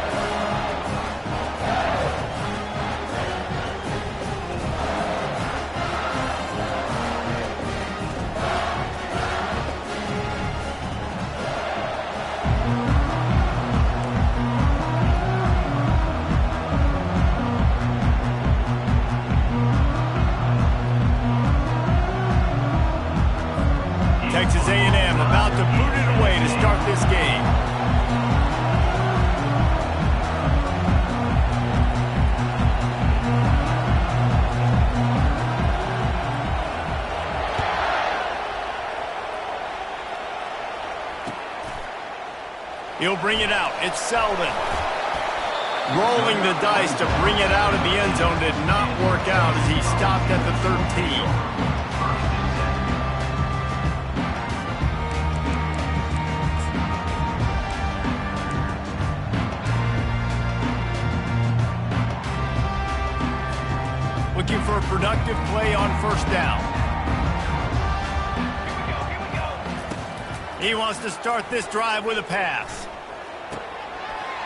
Texas A&M about to boot it away to start this game. He'll bring it out. It's Selden. Rolling the dice to bring it out of the end zone did not work out as he stopped at the 13. Looking for a productive play on first down. He wants to start this drive with a pass.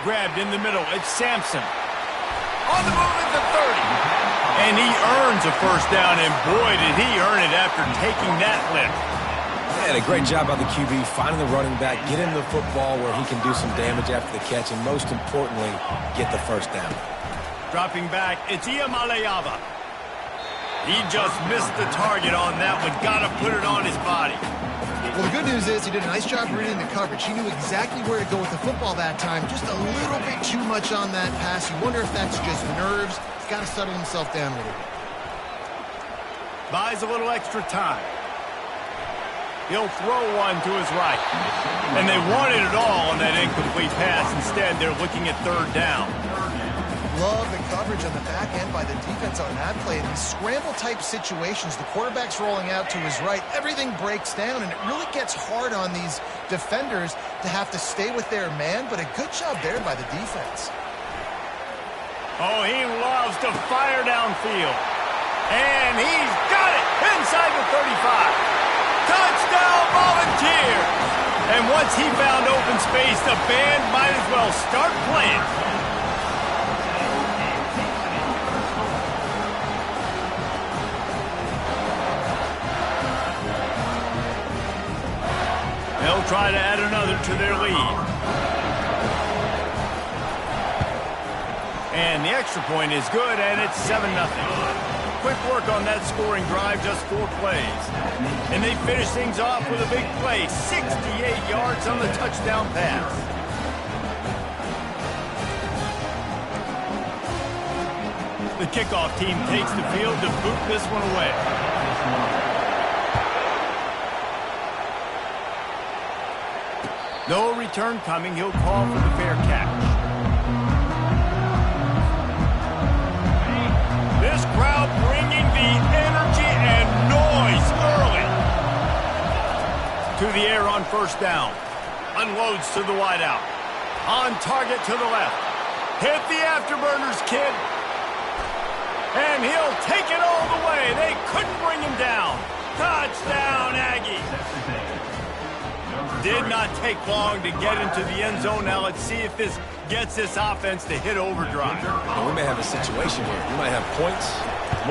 Grabbed in the middle. It's Sampson. On the move at the 30. And he earns a first down, and boy, did he earn it after taking that lift. Yeah, a great job by the QB, finding the running back, get him the football where he can do some damage after the catch, and most importantly, get the first down. Dropping back, it's Iamaleava. He just missed the target on that one. Got to put it on his body. Well, the good news is he did a nice job reading the coverage. He knew exactly where to go with the football that time. Just a little bit too much on that pass. You wonder if that's just nerves. He's got to settle himself down a little bit. Buys a little extra time. He'll throw one to his right. And they wanted it all on that incomplete pass. Instead, they're looking at third down. Love the coverage on the back end by the defense on that play. In these scramble-type situations, the quarterback's rolling out to his right. Everything breaks down, and it really gets hard on these defenders to have to stay with their man, but a good job there by the defense. Oh, he loves to fire downfield. And he's got it inside the 35. Touchdown, Volunteers! And once he found open space, the band might as well start playing. They'll try to add another to their lead. And the extra point is good, and it's 7-0. Quick work on that scoring drive, just 4 plays. And they finish things off with a big play, 68 yards on the touchdown pass. The kickoff team takes the field to boot this one away. No return coming. He'll call for the fair catch. This crowd bringing the energy and noise early. To the air on first down. Unloads to the wideout. On target to the left. Hit the afterburners, kid. And he'll take it all the way. They couldn't bring him down. Touchdown, Aggies. Did not take long to get into the end zone. Now let's see if this gets this offense to hit overdrive. Well, we may have a situation here. You might have points, and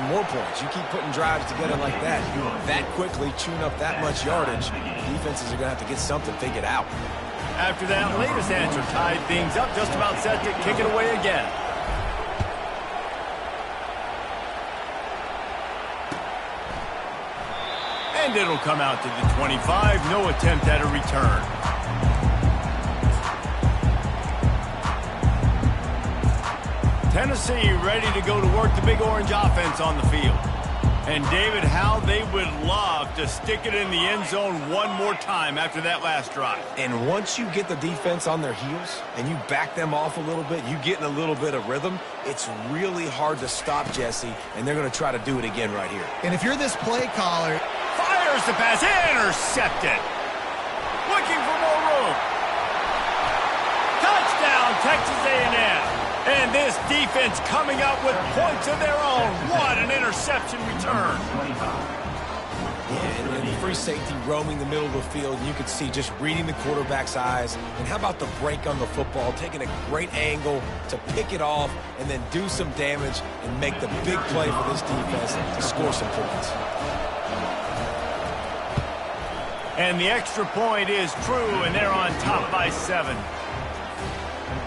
more points. You keep putting drives together like that, that quickly, chewing up that much yardage, defenses are going to have to get something figured out. After that latest answer tied things up, just about set to kick it away again. And it'll come out to the 25. No attempt at a return. Tennessee ready to go to work the Big Orange offense on the field. And, David, how they would love to stick it in the end zone one more time after that last drive. And once you get the defense on their heels and you back them off a little bit, you get in a little bit of rhythm, it's really hard to stop, Jesse, and they're going to try to do it again right here. And if you're this play caller, fires the pass, intercepted. Looking for more room. Touchdown, Texas A&M. And this defense coming up with points of their own. What an interception return. Yeah, and the free safety roaming the middle of the field, and you can see just reading the quarterback's eyes. And how about the break on the football, taking a great angle to pick it off and then do some damage and make the big play for this defense to score some points. And the extra point is true, and they're on top by 7.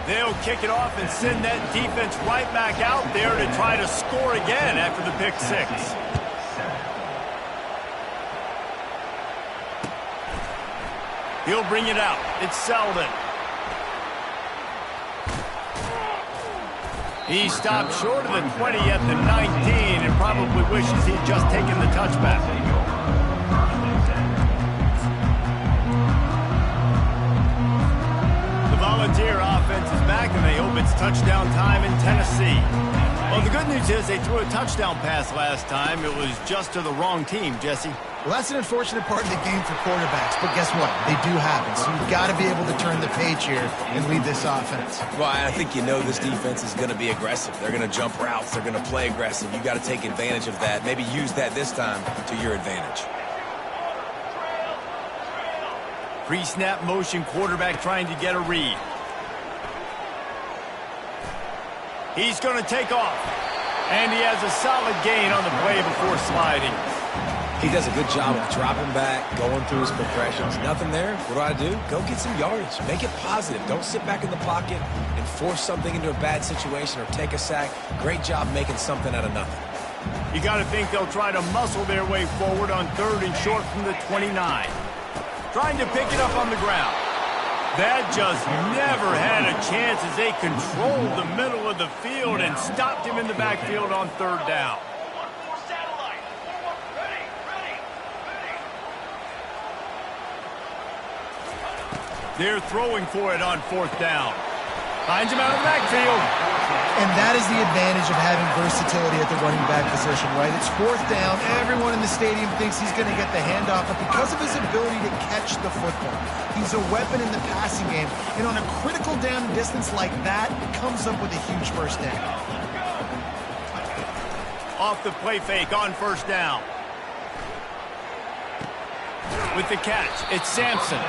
They'll kick it off and send that defense right back out there to try to score again after the pick 6. He'll bring it out. It's Selden. He stopped short of the 20 at the 19 and probably wishes he'd just taken the touchback. Volunteer offense is back, and they hope it's touchdown time in Tennessee. Well, the good news is they threw a touchdown pass last time. It was just to the wrong team, Jesse. well, that's an unfortunate part of the game for quarterbacks, but guess what? They do happen, so you've got to be able to turn the page here and lead this offense. Well, I think you know this defense is going to be aggressive. They're going to jump routes. They're going to play aggressive. You've got to take advantage of that. Maybe use that this time to your advantage. Pre-snap motion, quarterback trying to get a read. He's going to take off. And he has a solid gain on the play before sliding. He does a good job of dropping back, going through his progressions. Nothing there. What do? Go get some yardage. Make it positive. Don't sit back in the pocket and force something into a bad situation or take a sack. Great job making something out of nothing. You got to think they'll try to muscle their way forward on 3rd and short from the 29. Trying to pick it up on the ground. That just never had a chance as they controlled the middle of the field and stopped him in the backfield on 3rd down. They're throwing for it on 4th down. Finds him out of the backfield. And that is the advantage of having versatility at the running back position, right? It's 4th down. Everyone in the stadium thinks he's going to get the handoff, but because of his ability to catch the football, he's a weapon in the passing game. And on a critical down distance like that, comes up with a huge first down. Off the play fake on 1st down. With the catch, it's Sampson.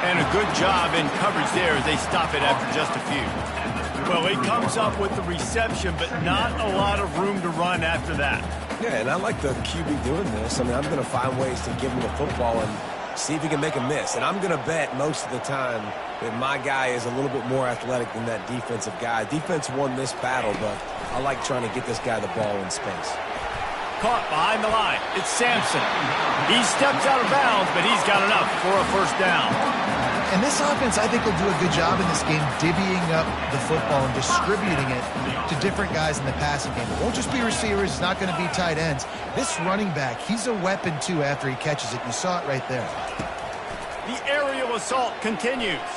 And a good job in coverage there as they stop it after just a few. Well, he comes up with the reception, but not a lot of room to run after that. Yeah, and I like the QB doing this. I mean, I'm going to find ways to give him the football and see if he can make a miss. And I'm going to bet most of the time that my guy is a little bit more athletic than that defensive guy. Defense won this battle, but I like trying to get this guy the ball in space. Caught behind the line. It's Sampson. He steps out of bounds, but he's got enough for a 1st down. And this offense, I think, will do a good job in this game divvying up the football and distributing it to different guys in the passing game. It won't just be receivers. It's not going to be tight ends. This running back, he's a weapon, too, after he catches it. You saw it right there. The aerial assault continues.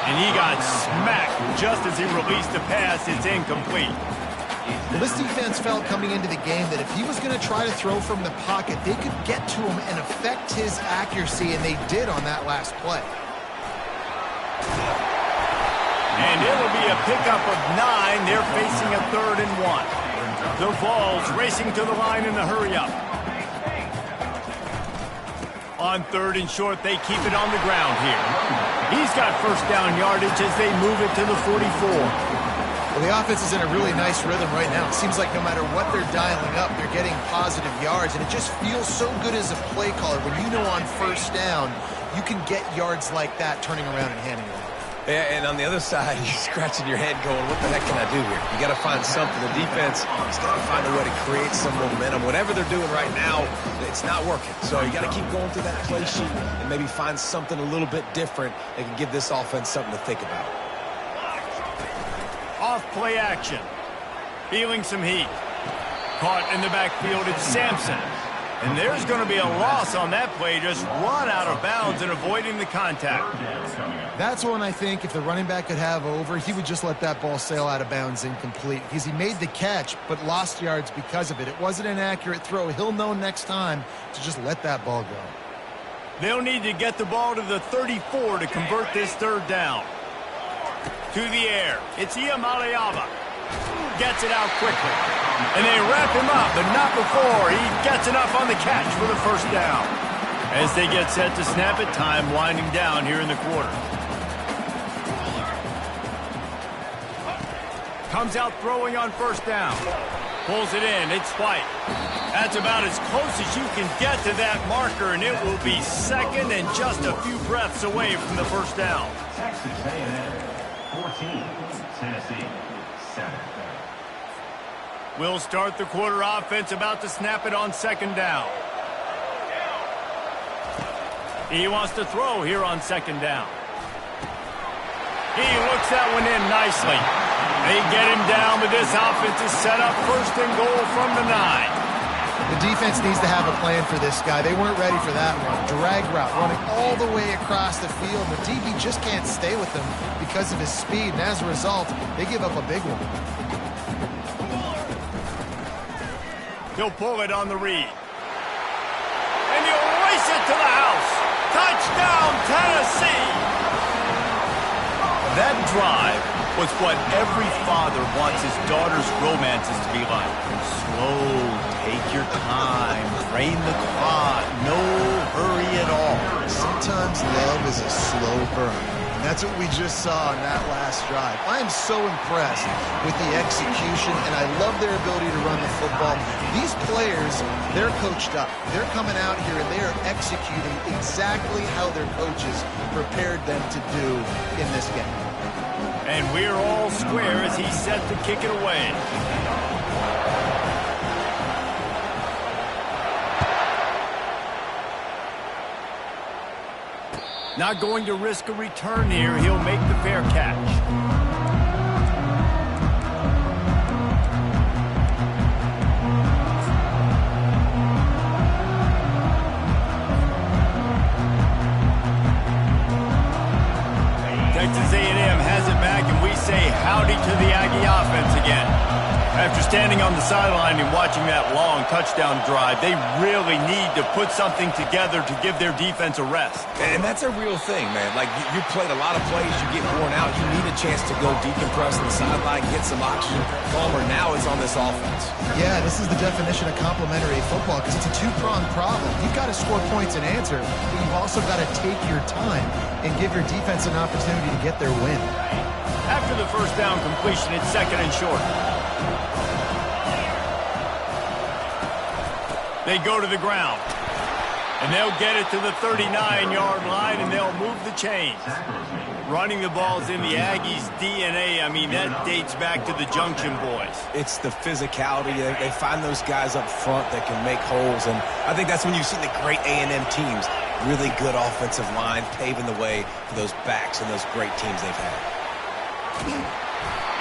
And he got smacked just as he released the pass. It's incomplete. Well, this defense felt coming into the game that if he was going to try to throw from the pocket, they could get to him and affect his accuracy, and they did on that last play. And it'll be a pickup of 9. They're facing a 3rd and 1. The Vols racing to the line in a hurry-up. On 3rd and short, they keep it on the ground here. He's got 1st down yardage as they move it to the 44. Well, the offense is in a really nice rhythm right now. It seems like no matter what they're dialing up, they're getting positive yards, and it just feels so good as a play caller when you know on 1st down you can get yards like that turning around and handing it off. Yeah, and on the other side, you're scratching your head going, what the heck can I do here? You got to find something. The defense has got to find a way to create some momentum. Whatever they're doing right now, it's not working. So you got to keep going through that play sheet and maybe find something a little bit different that can give this offense something to think about. Off play action. Feeling some heat. Caught in the backfield, it's Sampson. And there's going to be a loss on that play, just run out of bounds and avoiding the contact. That's one I think if the running back could have over, he would just let that ball sail out of bounds incomplete because he made the catch but lost yards because of it. It wasn't an accurate throw. He'll know next time to just let that ball go. They'll need to get the ball to the 34 to convert this third down. To the air, it's Iamaleava. Gets it out quickly. And they wrap him up, but not before he gets enough on the catch for the first down. As they get set to snap it, time winding down here in the quarter. Comes out throwing on first down. Pulls it in, it's White. That's about as close as you can get to that marker, and it will be second and just a few breaths away from the first down. Texas A&M 14, Tennessee 7. We'll start the quarter offense, about to snap it on second down. He wants to throw here on second down. He looks that one in nicely. They get him down, but this offense is set up first and goal from the 9. The defense needs to have a plan for this guy. They weren't ready for that one. Drag route, running all the way across the field. The DB just can't stay with him because of his speed, and as a result, they give up a big one. He'll pull it on the read. And he'll race it to the house. Touchdown, Tennessee! That drive was what every father wants his daughter's romances to be like. Slow, take your time, drain the clock, no hurry at all. Sometimes love is a slow burn. And that's what we just saw on that last drive. I am so impressed with the execution, and I love their ability to run the football. These players, they're coached up. They're coming out here, and they are executing exactly how their coaches prepared them to do in this game. And we're all square as he's set to kick it away. Not going to risk a return here. He'll make the fair catch. Texas A&M has it back, and we say howdy to the Aggie offense again. After standing on the sideline and watching that long touchdown drive, they really need to put something together to give their defense a rest. And that's a real thing, man. Like, you played a lot of plays, you get worn out, you need a chance to go decompress on the sideline, get some oxygen. Palmer now is on this offense. Yeah, this is the definition of complementary football because it's a two-pronged problem. You've got to score points and answer, but you've also got to take your time and give your defense an opportunity to get their win. After the first down completion, it's second and short. They go to the ground. And they'll get it to the 39-yard line, and they'll move the chains. Running the ball's in the Aggies' DNA. I mean, that dates back to the Junction boys. It's the physicality. They find those guys up front that can make holes, and I think that's when you see the great A&M teams. Really good offensive line, paving the way for those backs and those great teams they've had.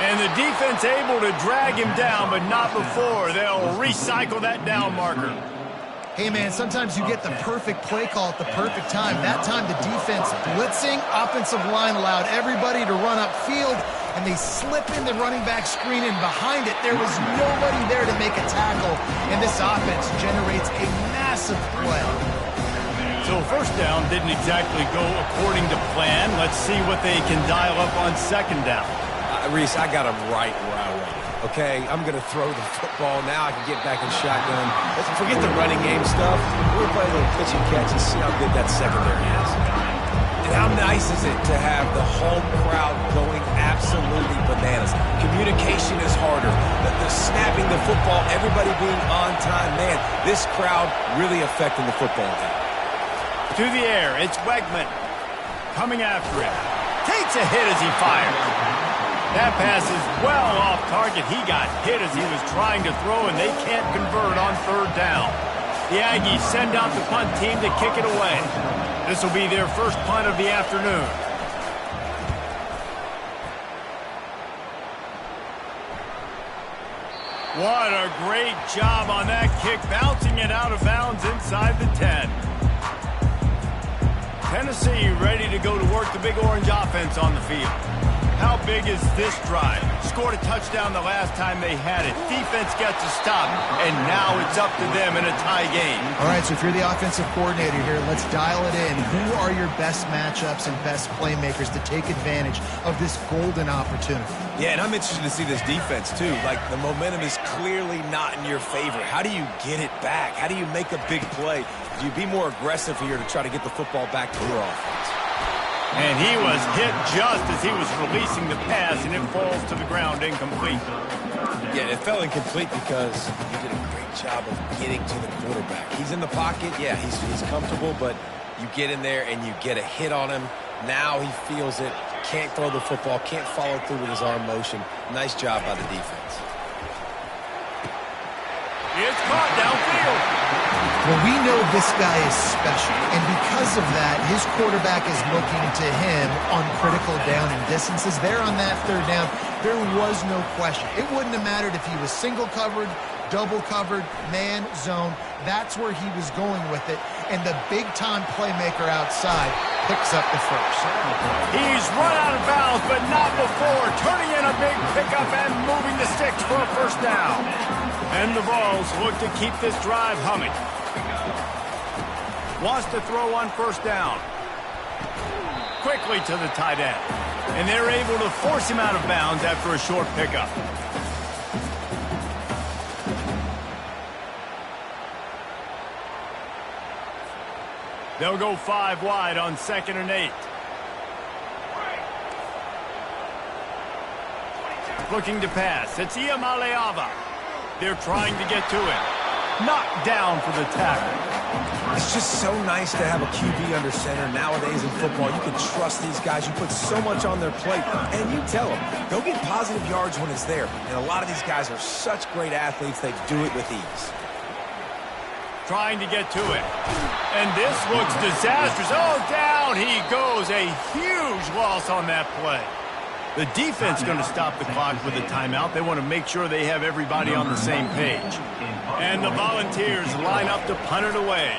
And the defense able to drag him down, but not before. They'll recycle that down marker. Hey, man, sometimes you get the perfect play call at the perfect time. That time the defense blitzing, offensive line allowed everybody to run upfield, and they slip in the running back screen, and behind it there was nobody there to make a tackle, and this offense generates a massive play. So first down didn't exactly go according to plan. Let's see what they can dial up on second down. Reese, I got him right where I wanted. Okay, I'm going to throw the football. Now I can get back in shotgun. Let's forget the running game stuff. We're going to play a little pitch and catch and see how good that secondary is. And how nice is it to have the home crowd going absolutely bananas. Communication is harder. The snapping the football, everybody being on time. Man, this crowd really affecting the football game. To the air, it's Wegman. Coming after him. Takes a hit as he fires. That pass is well off target. He got hit as he was trying to throw, and they can't convert on third down. The Aggies send out the punt team to kick it away. This will be their first punt of the afternoon. What a great job on that kick, bouncing it out of bounds inside the 10. Tennessee ready to go to work the Big Orange offense on the field. How big is this drive? Scored a touchdown the last time they had it. Defense gets a stop, and now it's up to them in a tie game. All right, so if you're the offensive coordinator here, let's dial it in. Who are your best matchups and best playmakers to take advantage of this golden opportunity? Yeah, and I'm interested to see this defense, too. Like, the momentum is clearly not in your favor. How do you get it back? How do you make a big play? Do you be more aggressive here to try to get the football back to your offense? And he was hit just as he was releasing the pass, and it falls to the ground incomplete. Yeah, it fell incomplete because he did a great job of getting to the quarterback. He's in the pocket. Yeah, he's comfortable, but you get in there and you get a hit on him. Now he feels it. Can't throw the football. Can't follow through with his arm motion. Nice job by the defense. It's caught downfield. Well, we know this guy is special, and because of that, his quarterback is looking to him on critical down and distances. There on that third down, there was no question. It wouldn't have mattered if he was single covered, double covered, man, zone. That's where he was going with it, and the big-time playmaker outside picks up the first. He's run out of bounds, but not before, turning in a big pickup and moving the sticks for a first down. And the Vols look to keep this drive humming. Wants to throw on first down. Quickly to the tight end. And they're able to force him out of bounds after a short pickup. They'll go 5 wide on 2nd and 8. Looking to pass. It's Iamaleava. They're trying to get to him. Knocked down for the tackle. It's just so nice to have a QB under center. Nowadays in football, you can trust these guys. You put so much on their plate, and you tell them, go get positive yards when it's there. And a lot of these guys are such great athletes, they do it with ease. Trying to get to it. And this looks disastrous. Oh, down he goes. A huge loss on that play. The defense is going to stop the clock with a timeout. They want to make sure they have everybody on the same page. And the Volunteers line up to punt it away.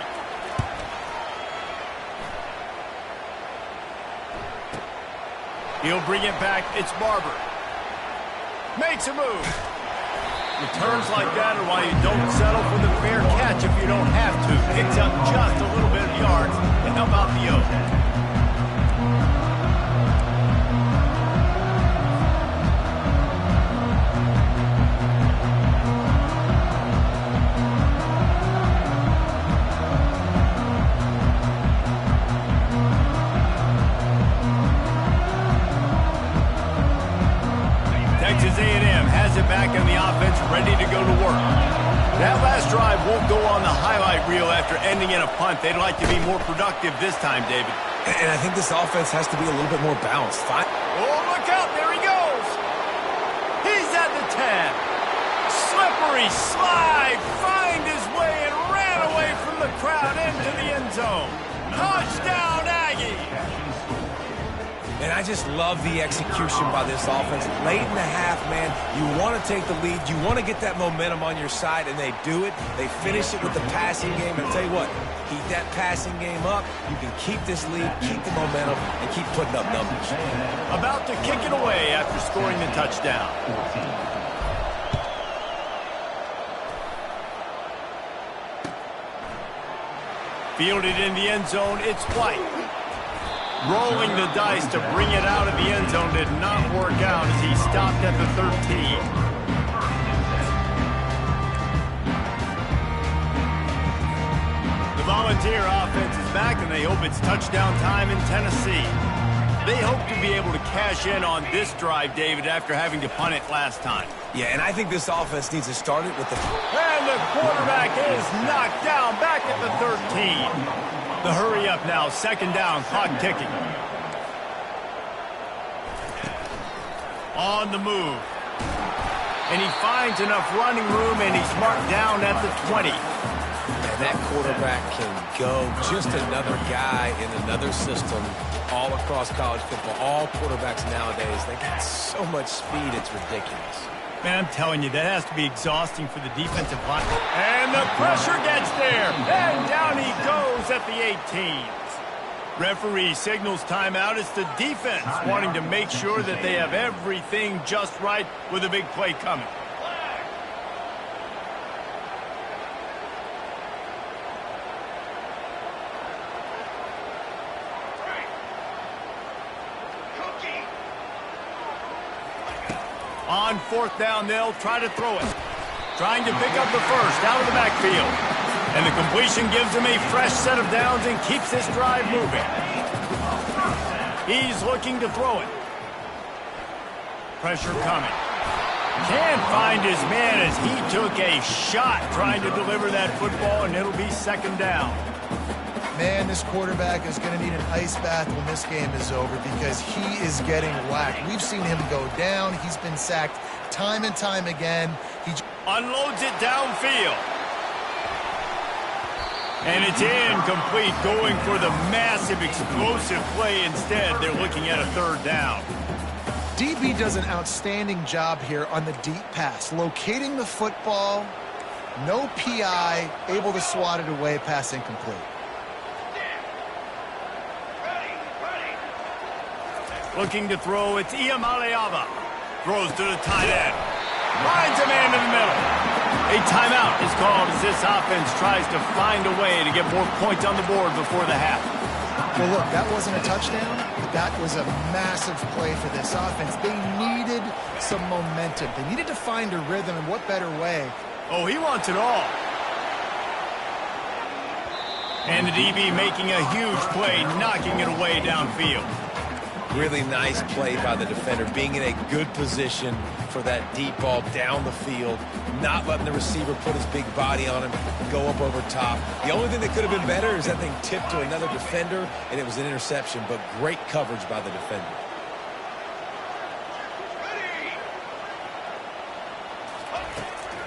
He'll bring it back. It's Barber. Makes a move. Returns like that are why you don't settle for the fair catch if you don't have to. Picks up just a little bit of yards to help out the O. Texas A&M has it back in the offense, ready to go to work. That last drive won't go on the highlight reel after ending in a punt. They'd like to be more productive this time, David. And I think this offense has to be a little bit more balanced. Oh, look out. There he goes. He's at the 10. Slippery slide. Find his way and ran away from the crowd into the end zone. Touchdown, Aggie. And I just love the execution by this offense. Late in the half, man, you want to take the lead. You want to get that momentum on your side, and they do it. They finish it with the passing game. And I'll tell you what, keep that passing game up. You can keep this lead, keep the momentum, and keep putting up numbers. About to kick it away after scoring the touchdown. Fielded in the end zone, it's White. Rolling the dice to bring it out of the end zone did not work out as he stopped at the 13. The Volunteer offense is back, and they hope it's touchdown time in Tennessee. They hope to be able to cash in on this drive, David, after having to punt it last time. Yeah, and I think this offense needs to start it with the... And the quarterback is knocked down back at the 13. The hurry up now, 2nd down, clock ticking. On the move. And he finds enough running room, and he's marked down at the 20. And that quarterback can go. Just another guy in another system all across college football. All quarterbacks nowadays, they got so much speed, it's ridiculous. Man, I'm telling you, that has to be exhausting for the defensive line. And the pressure gets there. And down he goes at the 18. Referee signals timeout. It's the defense wanting to make sure that they have everything just right with a big play coming. On fourth down, they'll try to throw it. Trying to pick up the first out of the backfield. And the completion gives him a fresh set of downs and keeps this drive moving. He's looking to throw it. Pressure coming. Can't find his man as he took a shot trying to deliver that football, and it'll be second down. Man, this quarterback is going to need an ice bath when this game is over because he is getting whacked. We've seen him go down. He's been sacked time and time again. He unloads it downfield. And it's incomplete, going for the massive explosive play instead. They're looking at a third down. DB does an outstanding job here on the deep pass, locating the football, no PI, able to swat it away, pass incomplete. Looking to throw, it's Iamaleava. Throws to the tight end. Finds a man in the middle. A timeout is called as this offense tries to find a way to get more points on the board before the half. Well, look, that wasn't a touchdown, but that was a massive play for this offense. They needed some momentum. They needed to find a rhythm, and what better way? Oh, he wants it all. And the DB making a huge play, knocking it away downfield. Really nice play by the defender, being in a good position for that deep ball down the field, not letting the receiver put his big body on him, go up over top. The only thing that could have been better is that thing tipped to another defender, and it was an interception, but great coverage by the defender.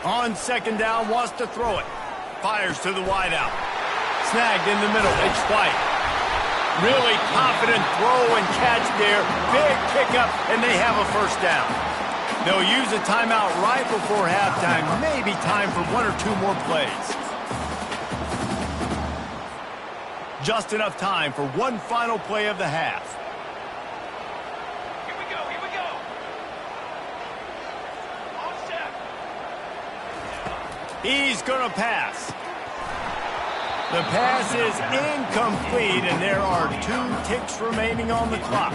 On second down, wants to throw it. Fires to the wideout. Snagged in the middle, it's White. Really confident throw and catch there. Big pickup, and they have a first down. They'll use a timeout right before halftime. Maybe time for one or two more plays. Just enough time for one final play of the half. Here we go, here we go. All set. He's going to pass. The pass is incomplete, and there are 2 ticks remaining on the clock.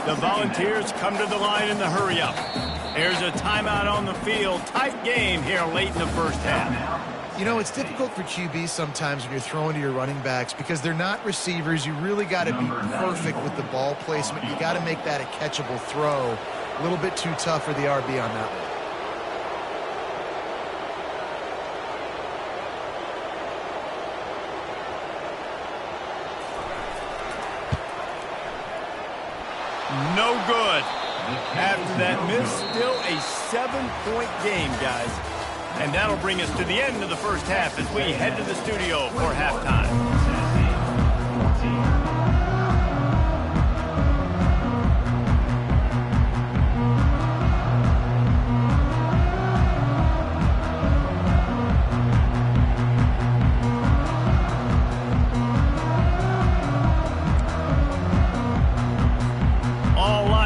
The Volunteers come to the line in the hurry-up. There's a timeout on the field. Tight game here late in the first half. You know, it's difficult for QBs sometimes when you're throwing to your running backs because they're not receivers. You really got to be perfect with the ball placement. You got to make that a catchable throw. A little bit too tough for the RB on that one. No good. After that miss, still a 7-point game, guys. And that'll bring us to the end of the first half as we head to the studio for halftime.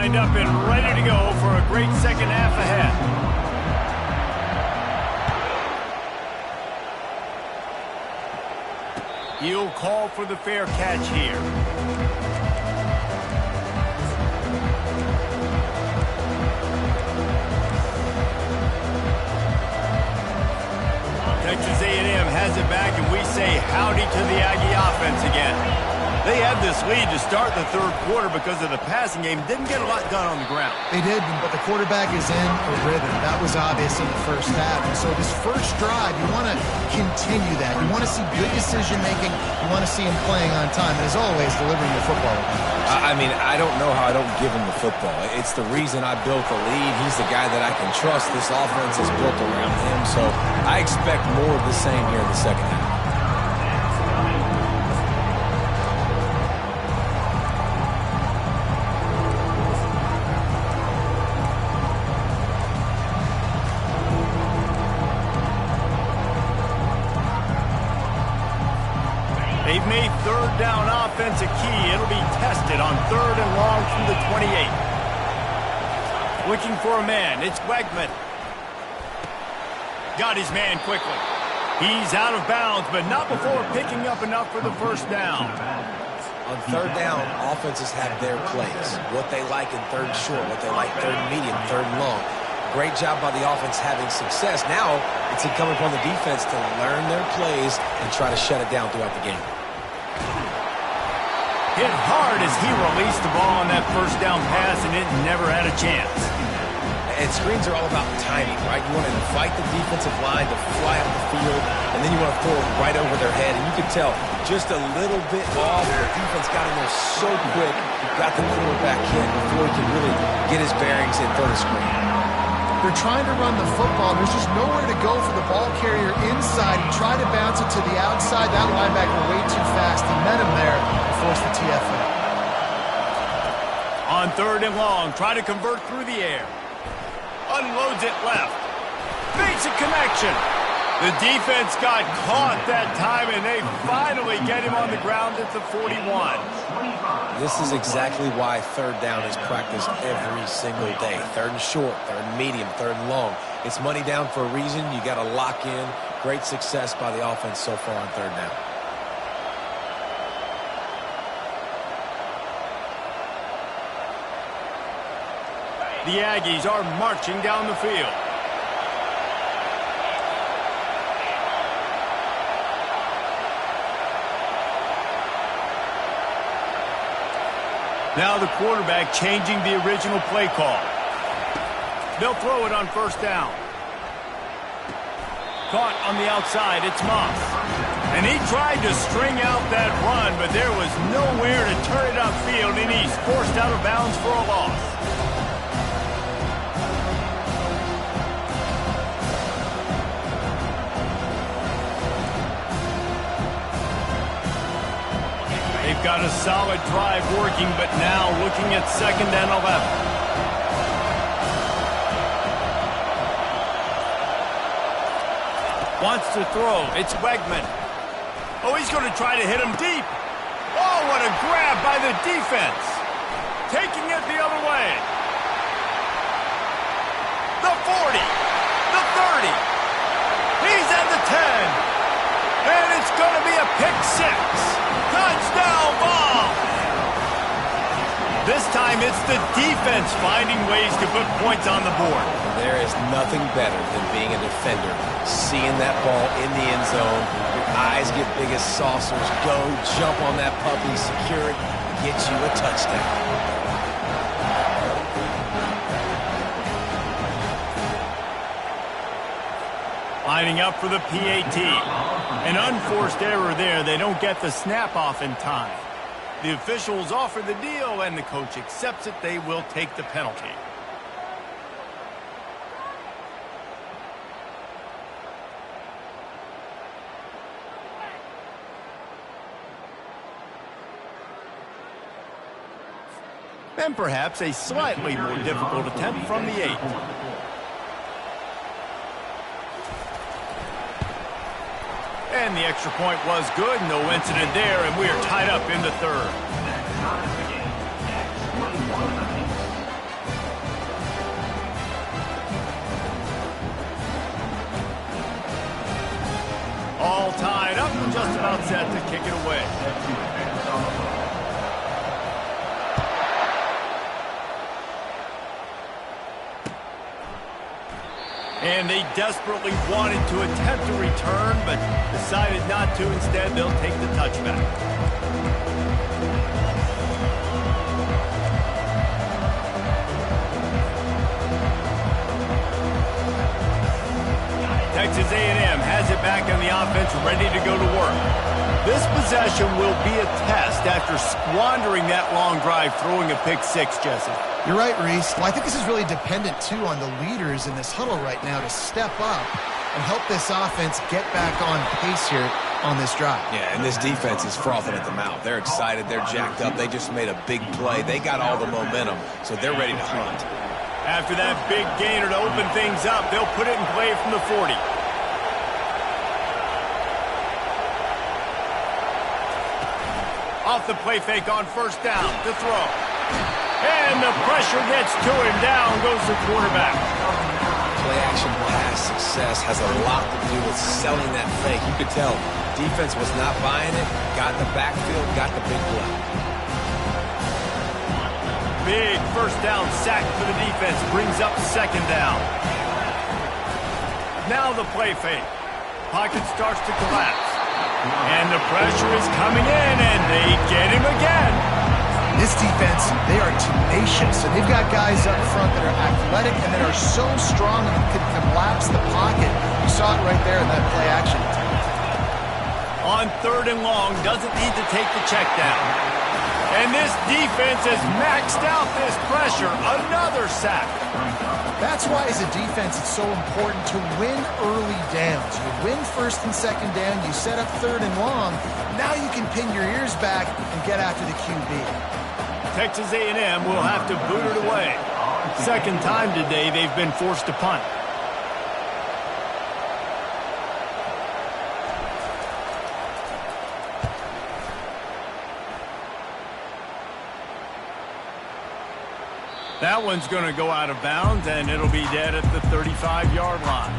Up and ready to go for a great second half ahead. He'll call for the fair catch here. Texas A&M has it back, and we say howdy to the Aggie offense again. They had this lead to start the third quarter because of the passing game. Didn't get a lot done on the ground. They did, but the quarterback is in a rhythm. That was obvious in the first half. And so this first drive, you want to continue that. You want to see good decision-making. You want to see him playing on time. And as always, delivering the football. I mean, I don't know how I don't give him the football. It's the reason I built the lead. He's the guy that I can trust. This offense is built around him. So I expect more of the same here in the second half. third down offense a key. It'll be tested on 3rd and long from the 28. Looking for a man. It's Wegman. Got his man quickly. He's out of bounds, but not before picking up enough for the first down. On 3rd down, offenses have their plays. What they like in 3rd and short, what they like 3rd and medium, 3rd and long. Great job by the offense having success. Now it's incumbent upon the defense to learn their plays and try to shut it down throughout the game. Hit hard as he released the ball on that first down pass, and it never had a chance. And screens are all about timing, right? You want to invite the defensive line to fly up the field, and then you want to throw it right over their head. And you can tell just a little bit off. The defense got in there so quick, got the quarterback hit before he could really get his bearings and throw the screen. They're trying to run the football. There's just nowhere to go for the ball carrier inside. He tried to bounce it to the outside. That linebacker way too fast. He met him there and forced the TFA. On 3rd and long, try to convert through the air. Unloads it left. Makes a connection. The defense got caught that time, and they finally get him on the ground at the 41. This is exactly why 3rd down is practiced every single day. 3rd and short, 3rd and medium, 3rd and long. It's money down for a reason. You got to lock in. Great success by the offense so far on 3rd down. The Aggies are marching down the field. Now the quarterback changing the original play call. They'll throw it on 1st down. Caught on the outside, it's Moss. And he tried to string out that run, but there was nowhere to turn it upfield, and he's forced out of bounds for a loss. They've got a solid drive working, but now looking at 2nd and 11. Wants to throw. It's Wegman. Oh, he's going to try to hit him deep. Oh, what a grab by the defense. Taking it the other way. The 40. The 30. He's at the 10. And it's going to be a pick 6. Touchdown ball. This time it's the defense finding ways to put points on the board. There is nothing better than being a defender. Seeing that ball in the end zone, your eyes get big as saucers. Go, jump on that puppy, secure it, get you a touchdown. Lining up for the PAT. An unforced error there. They don't get the snap off in time. The officials offer the deal, and the coach accepts it. They will take the penalty. And perhaps a slightly more difficult attempt from the 8. And the extra point was good. No incident there, and we are tied up in the 3rd. All tied up, just about set to kick it away. And they desperately wanted to attempt a return, but decided not to. Instead, they'll take the touchback. Texas A&M has it back on the offense, ready to go to work. This possession will be a test after squandering that long drive, throwing a pick 6, Jesse. You're right, Reese. Well, I think this is really dependent, too, on the leaders in this huddle right now to step up and help this offense get back on pace here on this drive. Yeah, and this defense is frothing at the mouth. They're excited. They're jacked up. They just made a big play. They got all the momentum, so they're ready to hunt. After that big gainer to open things up, they'll put it in play from the 40. Off the play fake on first down to throw. And the pressure gets to him. Down goes the quarterback. Play action blast success has a lot to do with selling that fake. You could tell defense was not buying it. Got in the backfield, got the big play. Big first down sack for the defense. Brings up second down. Now the play fake. Pocket starts to collapse. And the pressure is coming in, and they get him again. This defense, they are tenacious, and they've got guys up front that are athletic and that are so strong and can collapse the pocket. You saw it right there in that play action. On third and long, doesn't need to take the check down. And this defense has maxed out this pressure. Another sack. That's why, as a defense, it's so important to win early downs. You win first and second down, you set up third and long. Now you can pin your ears back and get after the QB. Texas A&M will have to boot it away. Second time today they've been forced to punt. That one's going to go out of bounds, and it'll be dead at the 35-yard line.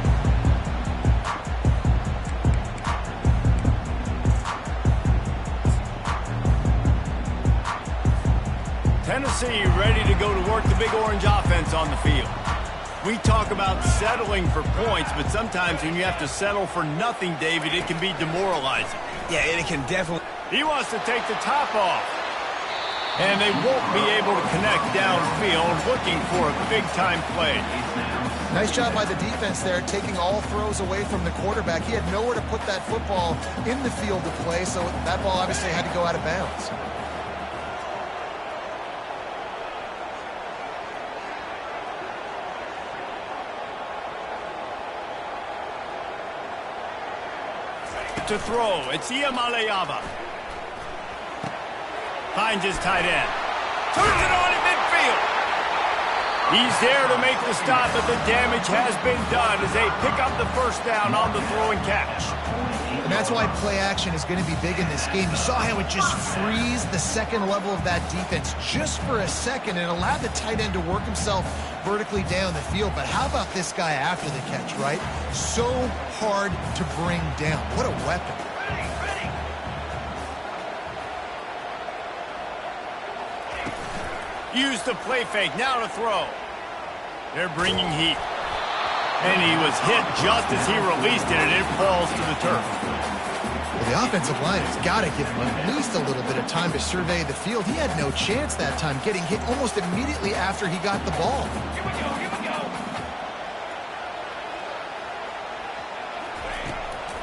Tennessee ready to go to work the Big Orange offense on the field. We talk about settling for points, but sometimes when you have to settle for nothing, David, it can be demoralizing. Yeah, and it can definitely... He wants to take the top off. And they won't be able to connect downfield, looking for a big-time play. Nice job by the defense there, taking all throws away from the quarterback. He had nowhere to put that football in the field to play, so that ball obviously had to go out of bounds. To throw, it's Iamaleava. Finds his tight end. Turns it on in midfield. He's there to make the stop, but the damage has been done as they pick up the first down on the throw and catch. And that's why play action is going to be big in this game. You saw how it just freezed the second level of that defense just for a second and allowed the tight end to work himself vertically down the field. But how about this guy after the catch, right? So hard to bring down. What a weapon. Use the play fake, now to throw. They're bringing heat. And he was hit just as he released it, and it falls to the turf. Well, the offensive line has got to give him at least a little bit of time to survey the field. He had no chance that time, getting hit almost immediately after he got the ball. Here we go, here we go.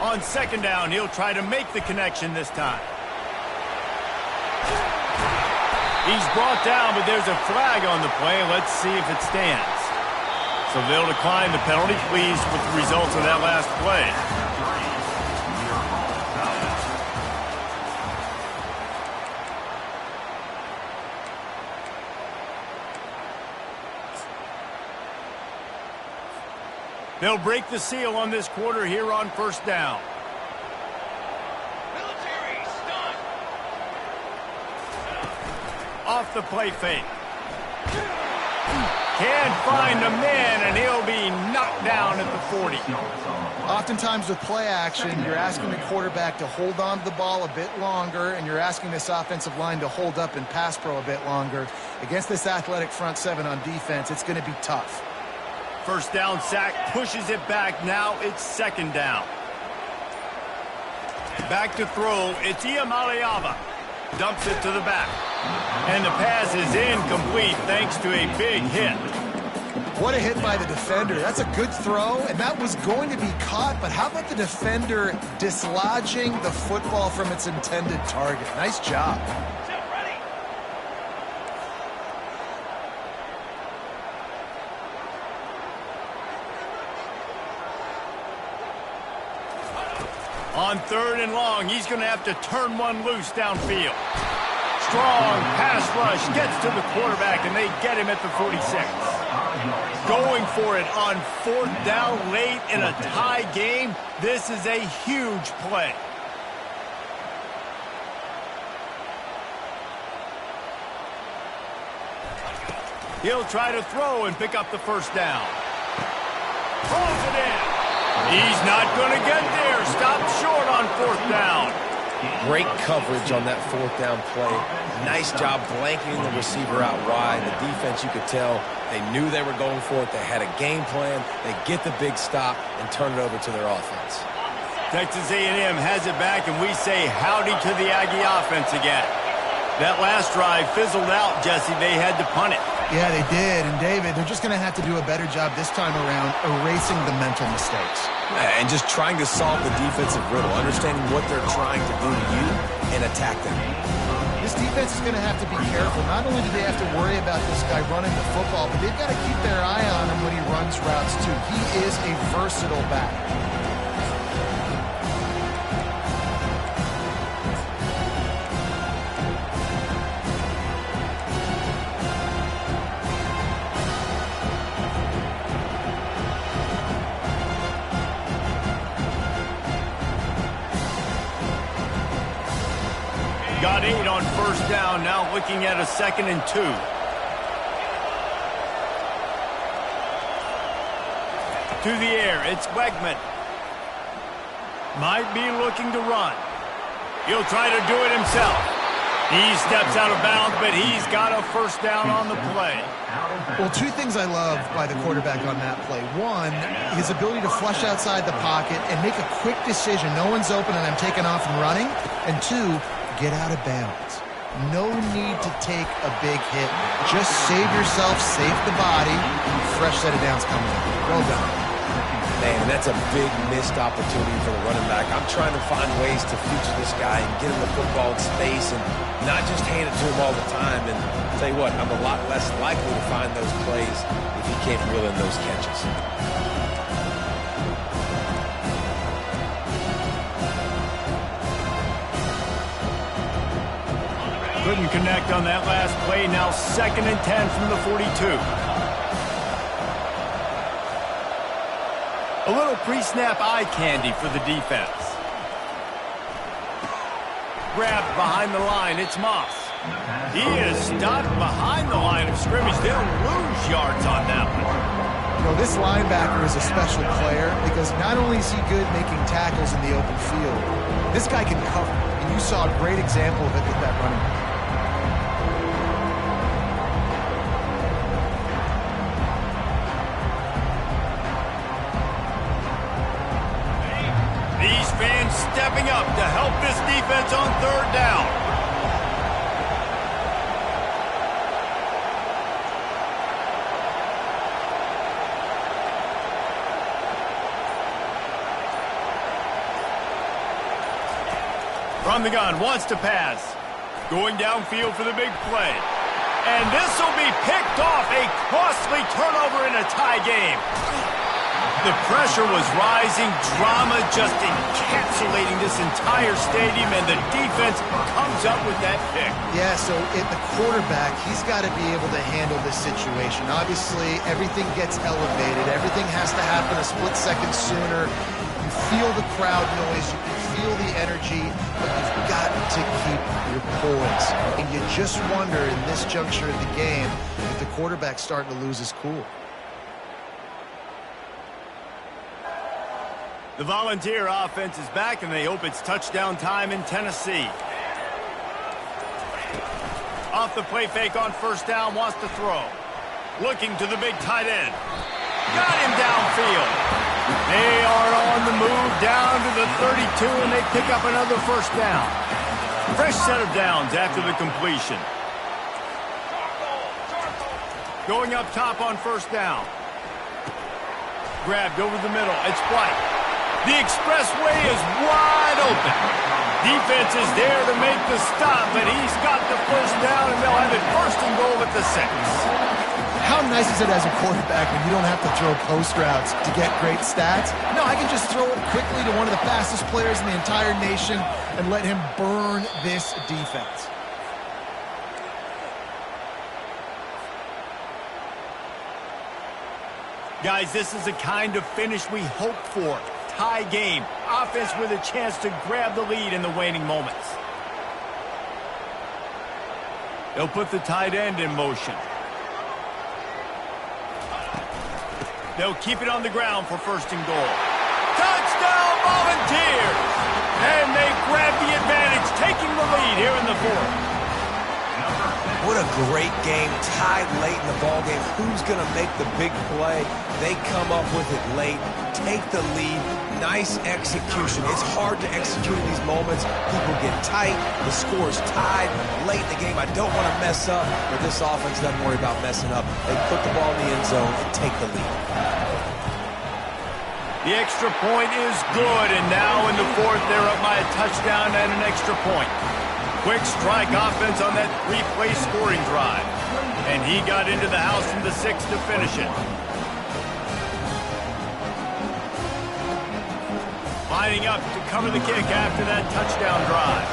On second down, he'll try to make the connection this time. He's brought down, but there's a flag on the play. Let's see if it stands. So they'll decline the penalty. Pleased with the results of that last play. They'll break the seal on this quarter here on first down. Off the play fake. Can't find a man, and he'll be knocked down at the 40. Oftentimes with play action, you're asking the quarterback to hold on to the ball a bit longer, and you're asking this offensive line to hold up in pass pro a bit longer. Against this athletic front seven on defense, it's going to be tough. First down sack, pushes it back. Now it's second down. Back to throw. It's Iamaleava. Dumps it to the back. And the pass is incomplete thanks to a big hit. What a hit by the defender. That's a good throw, and that was going to be caught, but how about the defender dislodging the football from its intended target? Nice job. On third and long, he's going to have to turn one loose downfield. Strong pass rush gets to the quarterback, and they get him at the 46. Going for it on fourth down late in a tie game. This is a huge play. He'll try to throw and pick up the first down. Throws it in. He's not going to get there. Stopped short on fourth down. Great coverage on that fourth down play. Nice job blanketing the receiver out wide. The defense, you could tell, they knew they were going for it. They had a game plan. They get the big stop and turn it over to their offense. Texas A&M has it back, and we say howdy to the Aggie offense again. That last drive fizzled out, Jesse. They had to punt it. Yeah, they did. And, David, they're just going to have to do a better job this time around erasing the mental mistakes. And just trying to solve the defensive riddle, understanding what they're trying to do to you and attack them. This defense is going to have to be careful. Not only do they have to worry about this guy running the football, but they've got to keep their eye on him when he runs routes, too. He is a versatile back. Got 8 on first down, now looking at a 2nd and 2. To the air, it's Wegman. Might be looking to run. He'll try to do it himself. He steps out of bounds, but he's got a first down on the play. Well, 2 things I love by the quarterback on that play. 1, his ability to flush outside the pocket and make a quick decision. No one's open and I'm taking off and running. And 2, get out of bounds. No need to take a big hit. Just save yourself, save the body, fresh set of downs coming up. Well done. Man, that's a big missed opportunity for the running back. I'm trying to find ways to feature this guy and get him the football in space and not just hand it to him all the time. And I'll tell you what, I'm a lot less likely to find those plays if he can't reel in those catches. Couldn't connect on that last play. Now 2nd and 10 from the 42. A little pre-snap eye candy for the defense. Grabbed behind the line. It's Moss. He is stopped behind the line of scrimmage. They'll lose yards on that one. You know, this linebacker is a special player because not only is he good making tackles in the open field, this guy can cover. And you saw a great example of it with that running back. Fans stepping up to help this defense on 3rd down. From the gun, wants to pass. Going downfield for the big play. And this will be picked off. A costly turnover in a tie game. The pressure was rising, drama just encapsulating this entire stadium, and the defense comes up with that pick. Yeah, so the quarterback, he's got to be able to handle this situation. Obviously, everything gets elevated. Everything has to happen a split second sooner. You feel the crowd noise. You can feel the energy, but you've got to keep your poise. And you just wonder in this juncture of the game if the quarterback's starting to lose his cool. The Volunteer offense is back, and they hope it's touchdown time in Tennessee. Off the play fake on first down, wants to throw. Looking to the big tight end. Got him downfield. They are on the move down to the 32, and they pick up another first down. Fresh set of downs after the completion. Going up top on first down. Grabbed over the middle. It's White. The expressway is wide open. Defense is there to make the stop, but he's got the first down, and they'll have it 1st and goal at the 6. How nice is it as a quarterback when you don't have to throw post routes to get great stats? No, I can just throw it quickly to one of the fastest players in the entire nation and let him burn this defense. Guys, this is the kind of finish we hope for. Tie game. Offense with a chance to grab the lead in the waning moments. They'll put the tight end in motion. They'll keep it on the ground for first and goal. Touchdown, Volunteers! And they grab the advantage, taking the lead here in the fourth. What a great game, tied late in the ballgame. Who's going to make the big play? They come up with it late, take the lead. Nice execution. It's hard to execute in these moments. People get tight. The score is tied late in the game. I don't want to mess up, but this offense doesn't worry about messing up. They put the ball in the end zone and take the lead. The extra point is good, and now in the fourth, they're up by a touchdown and an extra point. Quick strike offense on that three-play scoring drive. And he got into the house from the 6 to finish it. Lining up to cover the kick after that touchdown drive.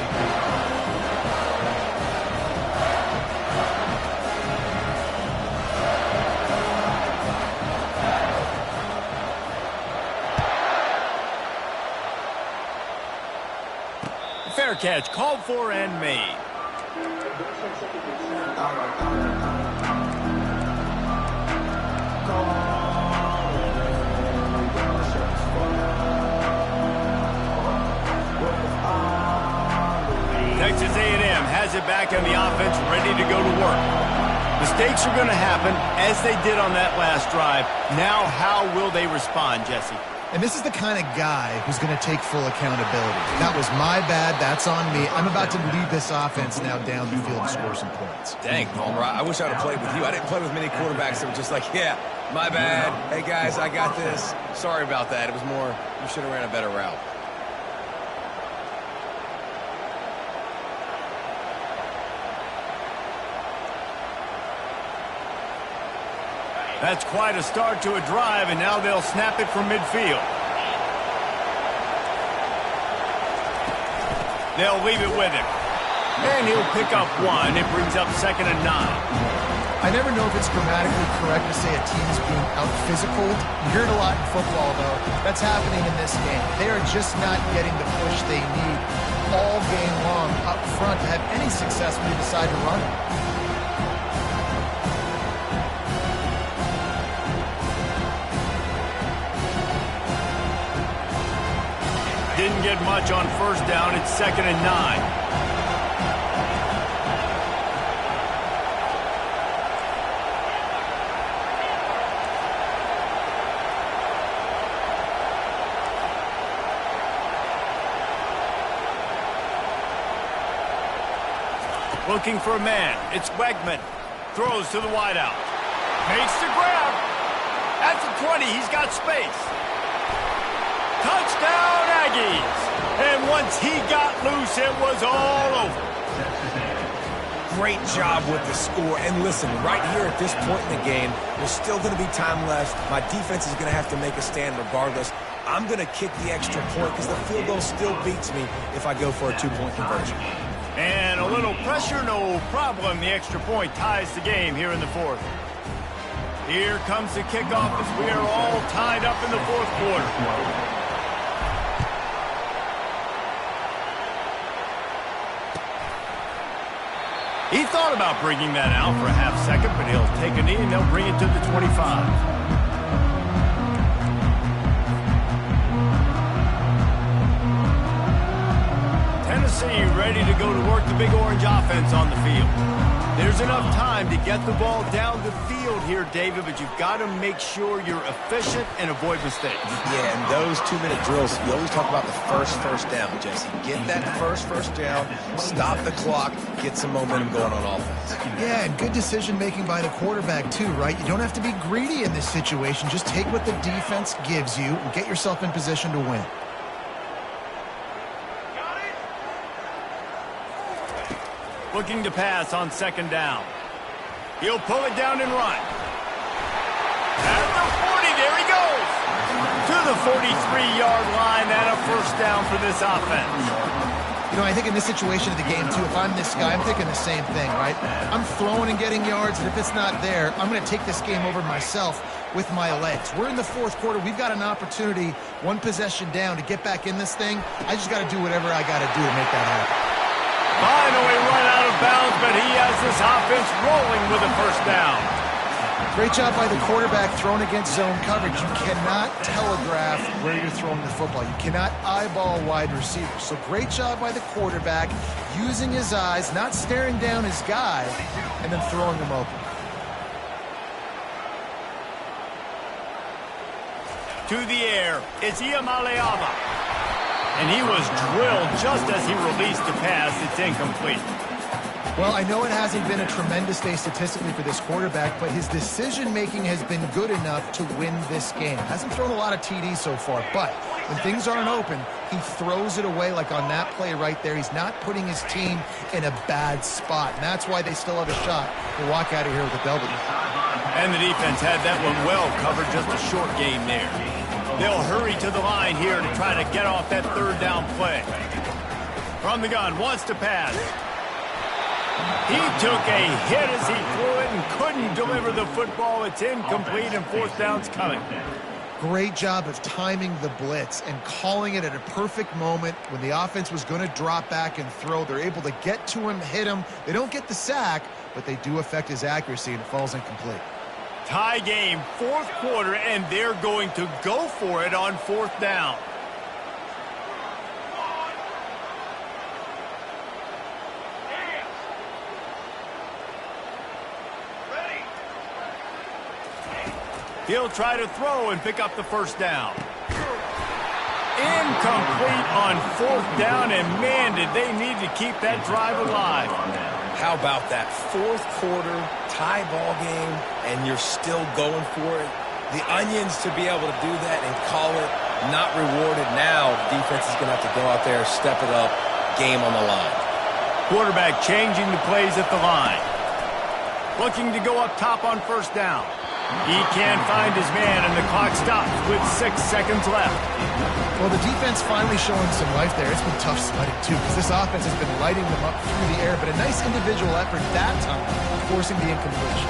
Fair catch, called for and made. Texas A&M has it back on the offense, ready to go to work. Mistakes are going to happen, as they did on that last drive. Now, how will they respond, Jesse? And this is the kind of guy who's going to take full accountability. That was my bad. That's on me. I'm about to lead this offense now down the field to score some points. Dang, Palmer, I wish I would have played with you. I didn't play with many quarterbacks that were just like, yeah, my bad. Hey, guys, I got this. Sorry about that. It was more, you should have ran a better route. That's quite a start to a drive, and now they'll snap it from midfield. They'll leave it with him. And he'll pick up one. It brings up 2nd and 9. I never know if it's grammatically correct to say a team is being out-physical. You hear it a lot in football, though. That's happening in this game. They are just not getting the push they need all game long up front to have any success when they decide to run it. Didn't get much on first down. It's 2nd and 9. Looking for a man. It's Wegman. Throws to the wideout. Makes the grab. At the 20, he's got space. Touchdown, Aggies! And once he got loose, it was all over. Great job with the score. And listen, right here at this point in the game, there's still going to be time left. My defense is going to have to make a stand regardless. I'm going to kick the extra point because the field goal still beats me if I go for a 2-point conversion. And a little pressure, no problem. The extra point ties the game here in the fourth. Here comes the kickoff as we are all tied up in the fourth quarter. He thought about bringing that out for a half second, but he'll take a knee and they'll bring it to the 25. Tennessee ready to go to work the Big Orange offense on the field. There's enough time to get the ball down the field here, David, but you've got to make sure you're efficient and avoid mistakes. Yeah, and those 2-minute drills, you always talk about the first down, Jesse. Get that first down, stop the clock, get some momentum going on offense. Yeah, and good decision-making by the quarterback, too, right? You don't have to be greedy in this situation. Just take what the defense gives you and get yourself in position to win. Looking to pass on 2nd down. He'll pull it down and run. At the 40, there he goes. To the 43-yard line and a first down for this offense. You know, I think in this situation of the game, too, if I'm this guy, I'm thinking the same thing, right? I'm throwing and getting yards, and if it's not there, I'm going to take this game over myself with my legs. We're in the fourth quarter. We've got an opportunity, one possession down, to get back in this thing. I just got to do whatever I got to do to make that happen. Finally run out of bounds, but he has this offense rolling with a first down. Great job by the quarterback thrown against zone coverage. You cannot telegraph where you're throwing the football. You cannot eyeball wide receivers. So great job by the quarterback using his eyes, not staring down his guy, and then throwing him open. To the air, it's Iamaleava. And he was drilled just as he released the pass. It's incomplete. Well, I know it hasn't been a tremendous day statistically for this quarterback, but his decision-making has been good enough to win this game. Hasn't thrown a lot of TDs so far, but when things aren't open, he throws it away like on that play right there. He's not putting his team in a bad spot, and that's why they still have a shot to walk out of here with a W. And the defense had that one well covered, just a short game there. They'll hurry to the line here to try to get off that third down play. From the gun, wants to pass. He took a hit as he threw it and couldn't deliver the football. It's incomplete and fourth down's coming. Great job of timing the blitz and calling it at a perfect moment when the offense was going to drop back and throw. They're able to get to him, hit him. They don't get the sack, but they do affect his accuracy, and it falls incomplete. Tie game, fourth quarter, and they're going to go for it on fourth down. He'll try to throw and pick up the first down. Incomplete on fourth down, and man, did they need to keep that drive alive. How about that fourth quarter tie ball game, and you're still going for it? The onions to be able to do that and call it not rewarded. Now, defense is going to have to go out there, step it up, game on the line. Quarterback changing the plays at the line. Looking to go up top on first down. He can't find his man, and the clock stops with 6 seconds left. Well, the defense finally showing some life there. It's been tough sledding, too, because this offense has been lighting them up through the air, but a nice individual effort that time, forcing the incompletion.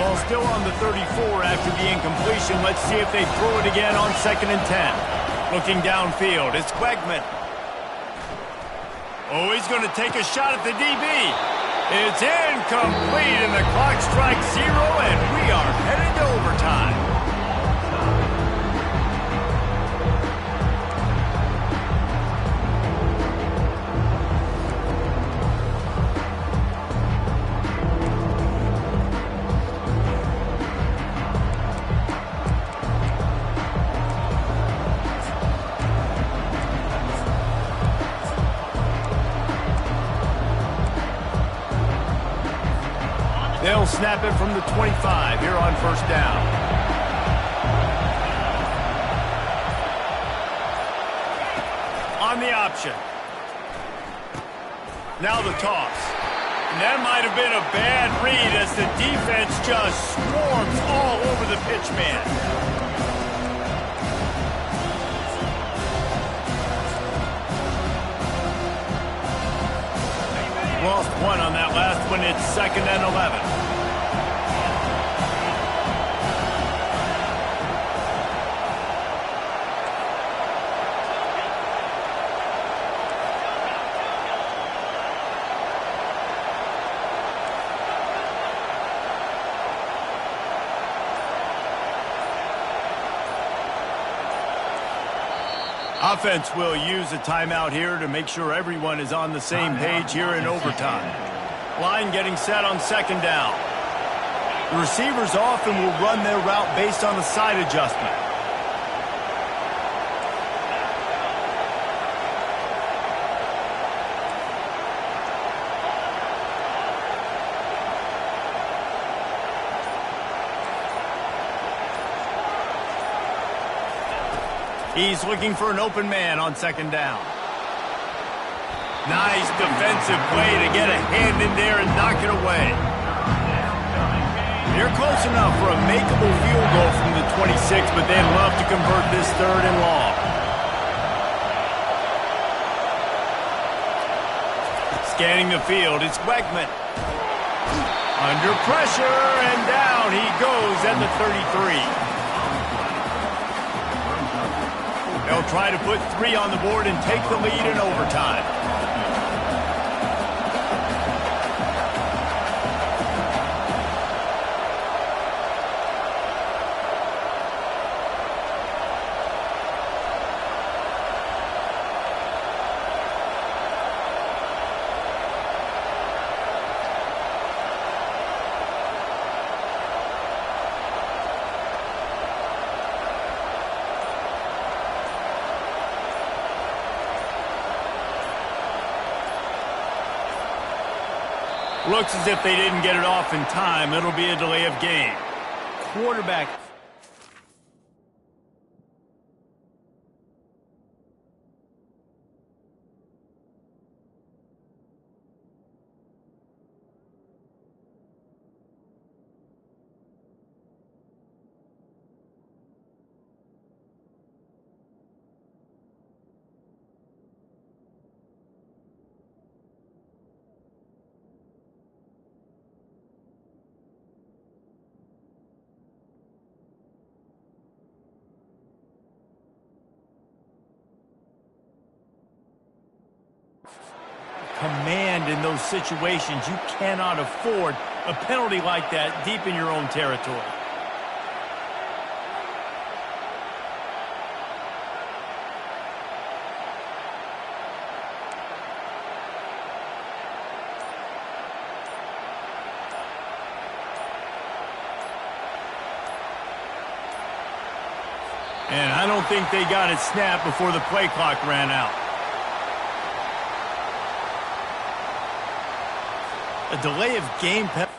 Well, still on the 34 after the incompletion. Let's see if they throw it again on 2nd and 10. Looking downfield, it's Quegman. Oh, he's going to take a shot at the DB. It's incomplete, and the clock strikes 0, and we are headed to overtime. They'll snap it from the 25 here on first down. On the option. Now the toss. And that might have been a bad read as the defense just swarms all over the pitch man. Lost one on that last one. It's 2nd and 11. Offense will use a timeout here to make sure everyone is on the same page here in overtime. Line getting set on 2nd down. The receivers often will run their route based on the side adjustment. He's looking for an open man on 2nd down. Nice defensive play to get a hand in there and knock it away. They're close enough for a makeable field goal from the 26, but they'd love to convert this 3rd and long. Scanning the field, it's Quegman. Under pressure, and down he goes at the 33. They'll try to put 3 on the board and take the lead in overtime. Looks as if they didn't get it off in time. It'll be a delay of game. Quarterback. Command in those situations. You cannot afford a penalty like that deep in your own territory. And I don't think they got it snapped before the play clock ran out. A delay of game penalty.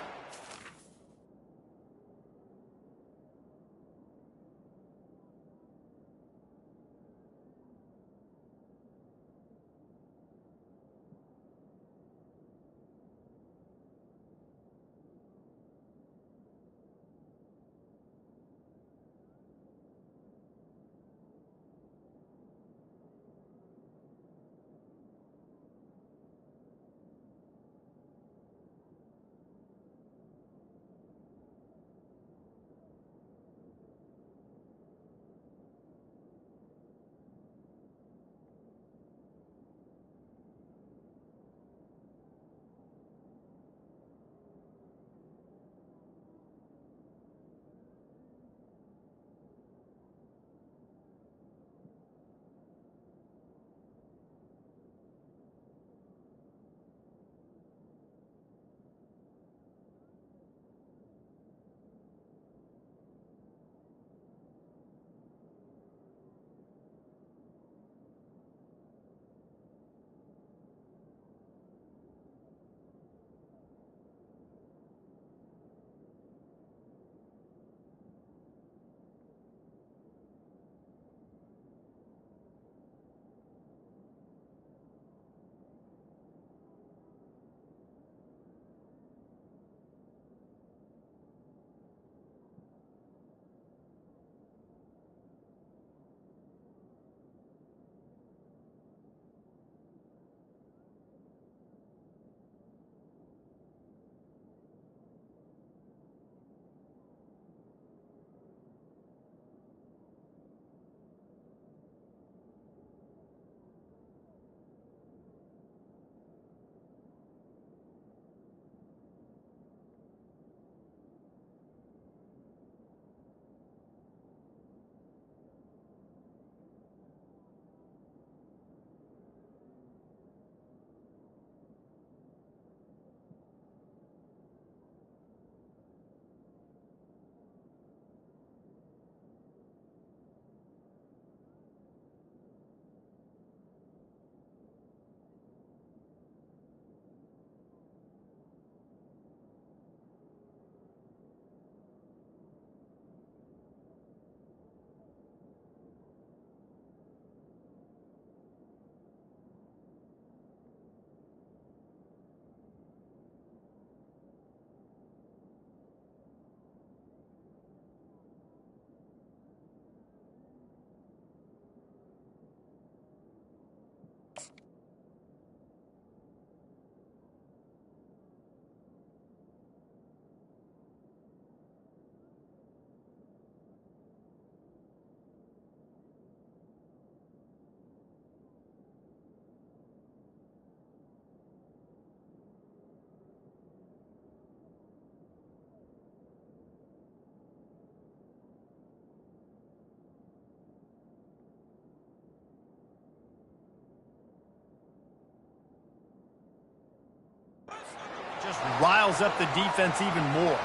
riles up the defense even more.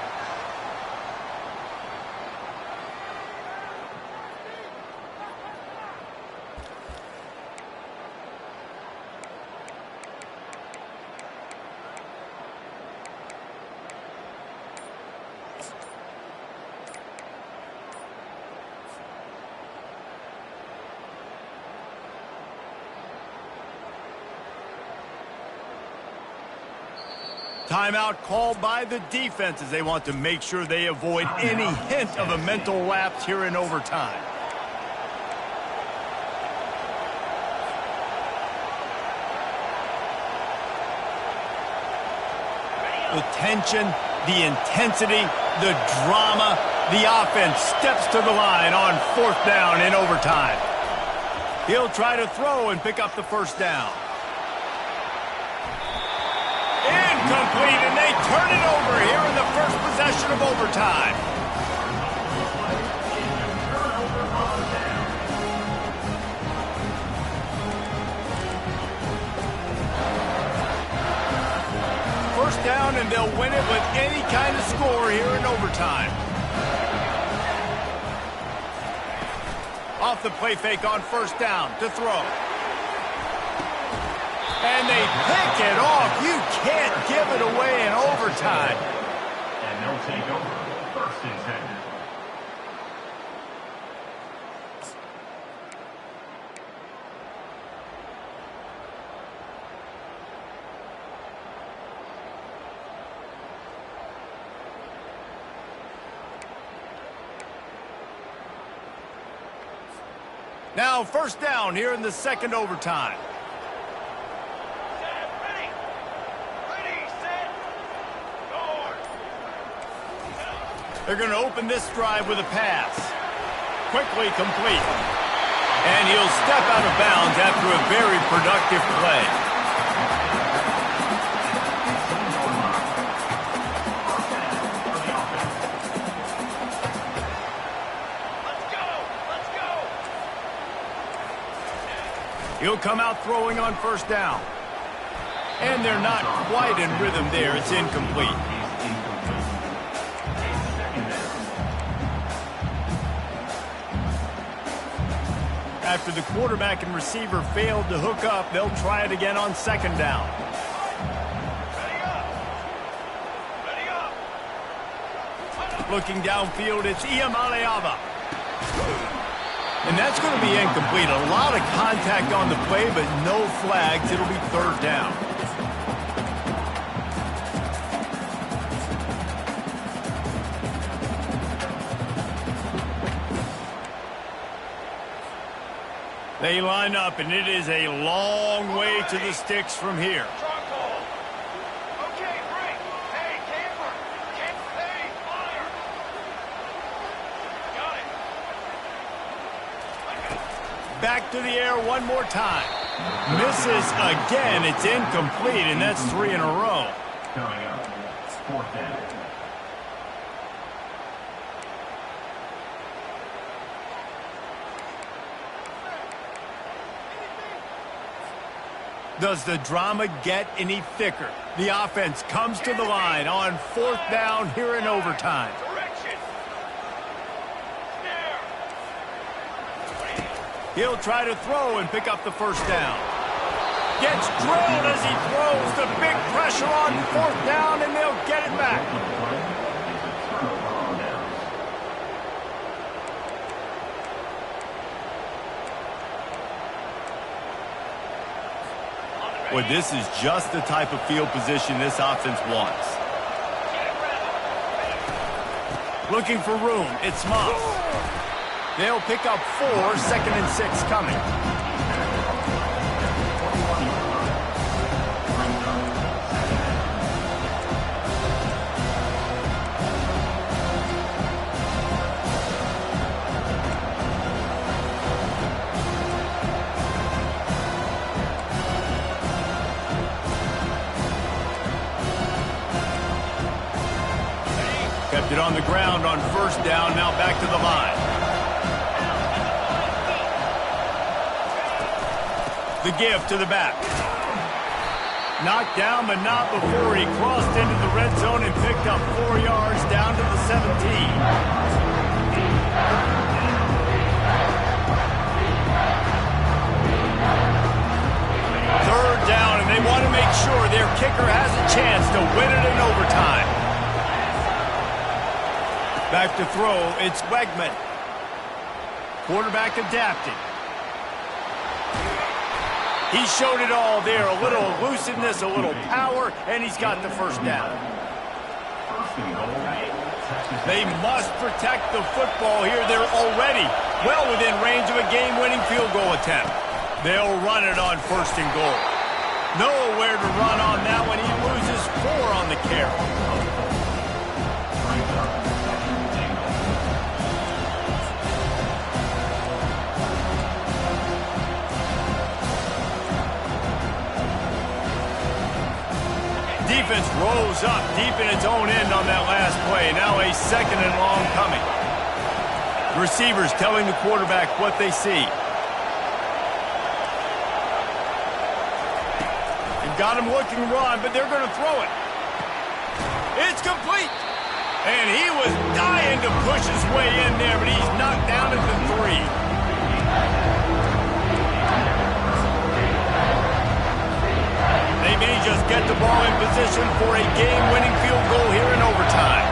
Timeout called by the defense as they want to make sure they avoid any hint of a mental lapse here in overtime. The tension, the intensity, the drama, the offense steps to the line on 4th down in overtime. He'll try to throw and pick up the first down. Incomplete, and they turn it over here in the first possession of overtime. First down, and they'll win it with any kind of score here in overtime. Off the play fake on first down to throw. And they pick it off. You can't give it away in overtime. And they'll take over 1st and 10. Now first down here in the second overtime. They're going to open this drive with a pass. Quickly complete. And he'll step out of bounds after a very productive play. He'll come out throwing on first down. And they're not quite in rhythm there. It's incomplete. After the quarterback and receiver failed to hook up, they'll try it again on second down. Looking downfield, it's Iamaleava. And that's going to be incomplete. A lot of contact on the play, but no flags. It'll be third down. They line up, and it is a long way to the sticks from here. Back to the air one more time. Misses again. It's incomplete, and that's 3 in a row. Coming up, 4th down. Does the drama get any thicker? The offense comes to the line on 4th down here in overtime. He'll try to throw and pick up the first down. Gets drilled as he throws. The big pressure on 4th down, and they'll get it back. Boy, this is just the type of field position this offense wants. Looking for room. It's Moss. They'll pick up 4, 2nd and 6 coming. Kept it on the ground on first down, now back to the line. The give to the back. Knocked down, but not before he crossed into the red zone and picked up 4 yards down to the 17. Third down, and they want to make sure their kicker has a chance to win it in overtime. Back to throw, it's Wegman. Quarterback adapted. He showed it all there, a little elusiveness, a little power, and he's got the first down. They must protect the football here. They're already well within range of a game-winning field goal attempt. They'll run it on 1st and goal. Nowhere to run on that one. He loses 4 on the carry. Defense rolls up deep in its own end on that last play. Now a 2nd and long coming. Receivers telling the quarterback what they see. Got him looking run, but they're going to throw it. It's complete. And he was dying to push his way in there, but he's knocked down at the 3. They may just get the ball in position for a game-winning field goal here in overtime.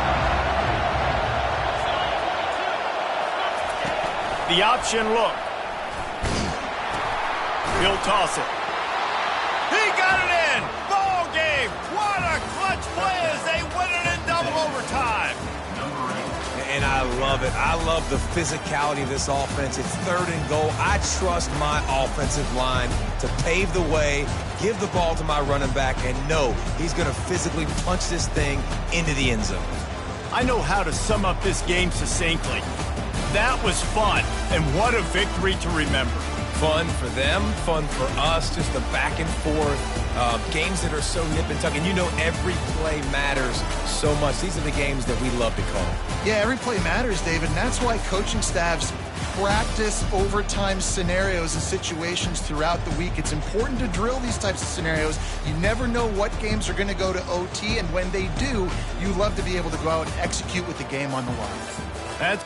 The option look. He'll toss it. He got it in! Ball game! What a clutch play as they win it in double overtime! And I love it. I love the physicality of this offense. It's 3rd and goal. I trust my offensive line to pave the way, give the ball to my running back, and know he's going to physically punch this thing into the end zone. I know how to sum up this game succinctly. That was fun, and what a victory to remember. Fun for them, fun for us, just the back and forth, games that are so nip and tuck, and you know every play matters so much. These are the games that we love to call. Yeah, every play matters, David, and that's why coaching staffs practice overtime scenarios and situations throughout the week. It's important to drill these types of scenarios. You never know what games are going to go to OT, and when they do, you love to be able to go out and execute with the game on the line. That's